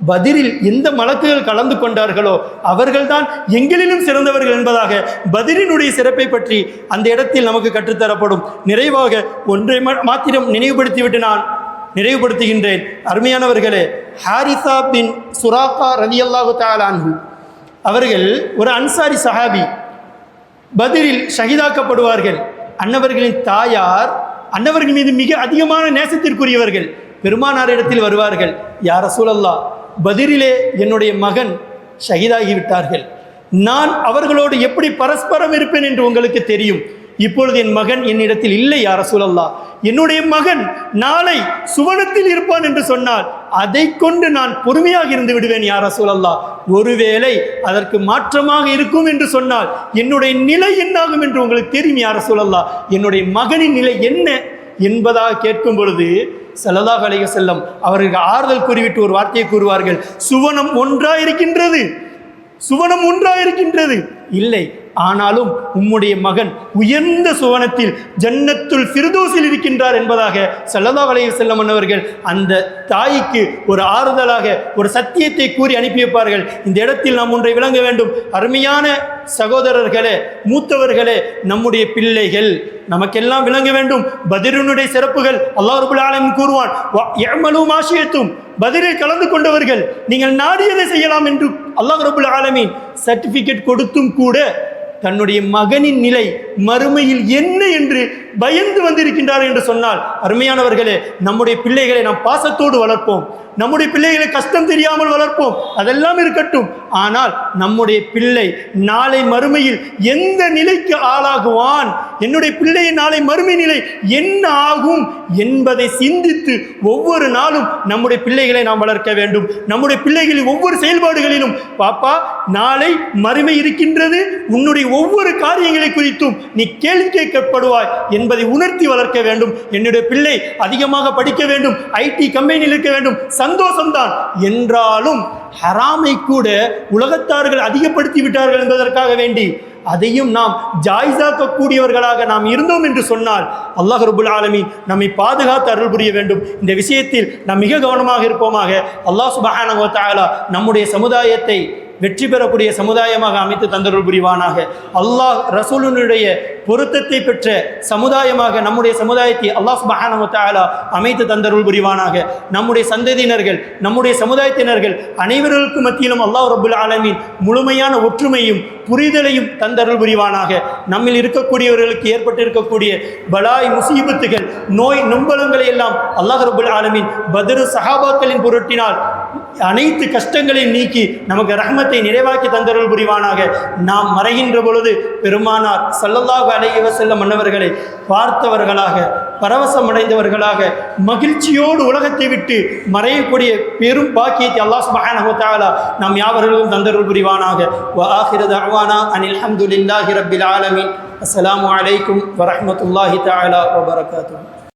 பத்ரில் எந்த மலக்குகள் கலந்து கொண்டார்களோ அவர்கள்தான் எங்களிலும் சிறந்தவர்கள் என்பதாக பத்ரினுடைய சிறப்பை பற்றி அந்த இடத்தில் நமக்கு கற்றுத்தரப்படும். நிறைவாக ஒன்றை மாத்திரம் நினைவுபடுத்திவிட்டு நான் நிறைவுபடுத்துகின்றேன். அருமையானவர்களே, ஹாரிசா பின் சுராக்கா ரலியல்லாஹு தஆலா அன்ஹு அவர்கள் ஒரு அன்சாரி சஹாபி, பத்ரில் ஷஹீதாக்கப்படுவார்கள். அன்னவர்களின் தாயார் அன்னவர்கள் மீது மிக அதிகமான நேசத்திற்குரியவர்கள். பெருமானார் இடத்தில் வருவார்கள், யா ரசூலல்லாஹ் பத்ரிலே என்னுடைய மகன் ஷஹீதாகிவிட்டார்கள், நான் அவர்களோடு எப்படி பரஸ்பரம் இருப்பேன் என்று உங்களுக்கு தெரியும். இப்பொழுது என் மகன் என்னிடத்தில் இல்லை யா ரசூலல்லாஹ், என்னுடைய மகன் நாளை சுவனத்தில் இருப்பான் என்று சொன்னால் அதை கொண்டு நான் பொறுமையாக இருந்து விடுவேன் யா ரசூலல்லாஹ். ஒருவேளை அதற்கு மாற்றமாக இருக்கும் என்று சொன்னால் என்னுடைய நிலை என்னாகும் என்று உங்களுக்கு தெரியும் யா ரசூலல்லாஹ். என்னுடைய மகனின் நிலை என்ன என்பதாக கேட்கும் பொழுது ஸல்லல்லாஹு அலைஹி வஸல்லம் அவர்களுக்கு ஆறுதல் கூறிவிட்டு ஒரு வார்த்தையை கூறுவார்கள், சுவனம் ஒன்றாயிருக்கின்றது, சுவனம் ஒன்றாயிருக்கின்றது. இல்லை, ஆனாலும் உம்முடைய மகன் உயர்ந்த சுவனத்தில் ஜன்னத்துல் ஃபிர்தௌஸில் இருக்கின்றார் என்பதாக ஸல்லல்லாஹு அலைஹி வஸல்லம் அவர்கள் அந்த தாய்க்கு ஒரு ஆறுதலாக ஒரு சத்தியத்தை கூறி அனுப்பி வைப்பார்கள். இந்த இடத்தில் நாம் ஒன்றை விளங்க வேண்டும். அருமையான சகோதரர்களே, மூத்தவர்களே, நம்முடைய பிள்ளைகள் நமக்கெல்லாம் விளங்க வேண்டும். பத்ரினுடைய சிறப்புகள் அல்லாஹ் ரப்பல் ஆலமீன் கூறுவான், யஅமலு மா ஷிஅ்தும், பத்ரில் கலந்து கொண்டவர்கள் நீங்கள் நாடியதை செய்யலாம் என்று அல்லாஹ் ரப்பல் ஆலமீன் சர்டிஃபிகேட் கொடுத்தும் கூட தன்னுடைய மகனின் நிலை மறுமையில் என்ன என்று பயந்து வந்திருக்கின்றார் என்று சொன்னால், அருமையானவர்களே, நம்முடைய பிள்ளைகளை நாம் பாசத்தோடு வளர்ப்போம், நம்முடைய பிள்ளைகளை கஷ்டம் தெரியாமல் வளர்ப்போம், அதெல்லாம் இருக்கட்டும். ஆனால் நம்முடைய பிள்ளை நாளை மறுமையில் எந்த நிலைக்கு ஆளாகுவான், என்னுடைய பிள்ளையின் நாளை மறுமை நிலை என்ன ஆகும் என்பதை சிந்தித்து ஒவ்வொரு நாளும் நம்முடைய பிள்ளைகளை நாம் வளர்க்க வேண்டும். நம்முடைய பிள்ளைகளின் ஒவ்வொரு செயல்பாடுகளிலும், பாப்பா நாளை மறுமை இருக்கின்றது, உன்னுடைய ஒவ்வொரு காரியங்களை குறித்தும் நீ கேள்வி கேட்கப்படுவாய் என்பதை உணர்த்தி வளர்க்க வேண்டும். என்னுடைய பிள்ளை அதிகமாக படிக்க வேண்டும், ஐடி கம்பெனியில் இருக்க வேண்டும், சந்தோஷம்தான். என்றாலும் ஹராமை கூட உலகத்தார்கள் அதிகப்படுத்தி விட்டார்கள் என்பதற்காக வேண்டி அதையும் நாம் ஜாயிஸாக்கக்கூடியவர்களாக நாம் இருந்தோம் என்று சொன்னால் அல்லாஹ் ரப்புல் ஆலமீன் நம்மை பாதுகாத்து அருள் புரிய வேண்டும். இந்த விஷயத்தில் நாம் மிக கவனமாக இருப்போமாக. அல்லாஹ் சுப்ஹானஹு வ தஆலா நம்முடைய சமுதாயத்தை வெற்றி பெறக்கூடிய சமுதாயமாக அமைத்து தந்தருள் புரிவானாக. அல்லாஹ் ரசூலுடைய பொருத்தத்தை பெற்ற சமுதாயமாக நம்முடைய சமுதாயத்தை அல்லாஹ் சுப்ஹானஹு வ தஆலா அமைத்து தந்தருள் புரிவானாக. நம்முடைய சந்ததியினர்கள், நம்முடைய சமுதாயத்தினர்கள் அனைவர்களுக்கும் மத்தியிலும் அல்லாஹ் ரப்புல் ஆலமீன் முழுமையான ஒற்றுமையும் புரிதலையும் தந்தருள் புரிவானாக. நம்மில் இருக்கக்கூடியவர்களுக்கு ஏற்பட்டிருக்கக்கூடிய பலாய் முசீபத்துகள், நோய் நொம்பலங்களை எல்லாம் அல்லாஹ் ரப்புல் ஆலமீன் பத்ர் சஹாபாக்களின் பொருட்டினால் அனைத்து கஷ்டங்களையும் நீக்கி நமக்கு ரஹ்மத்தை நிறைவாக்கி தந்தருள் புரிவானாக. நாம் மறைகின்ற பொழுது பெருமானார் ஸல்லல்லாஹு அலைஹி வஸல்லம் அன்னவர்களை பார்த்தவர்களாக, பரவசம் அடைந்தவர்களாக, மகிழ்ச்சியோடு உலகத்தை விட்டு மறையக்கூடிய பெரும் பாக்கியத்தை அல்லாஹ் சுப்ஹானஹு வ தஆலா நாம் யாவர்களும் தந்தருள் புரிவானாக. வ ஆகிரு தஅவானா அனில் ஹம்துலில்லாஹி ரப்பில் ஆலமீன். அஸ்ஸலாமு அலைக்கும் வ ரஹ்மத்துல்லாஹி தஆலா வ பரகாத்துஹு.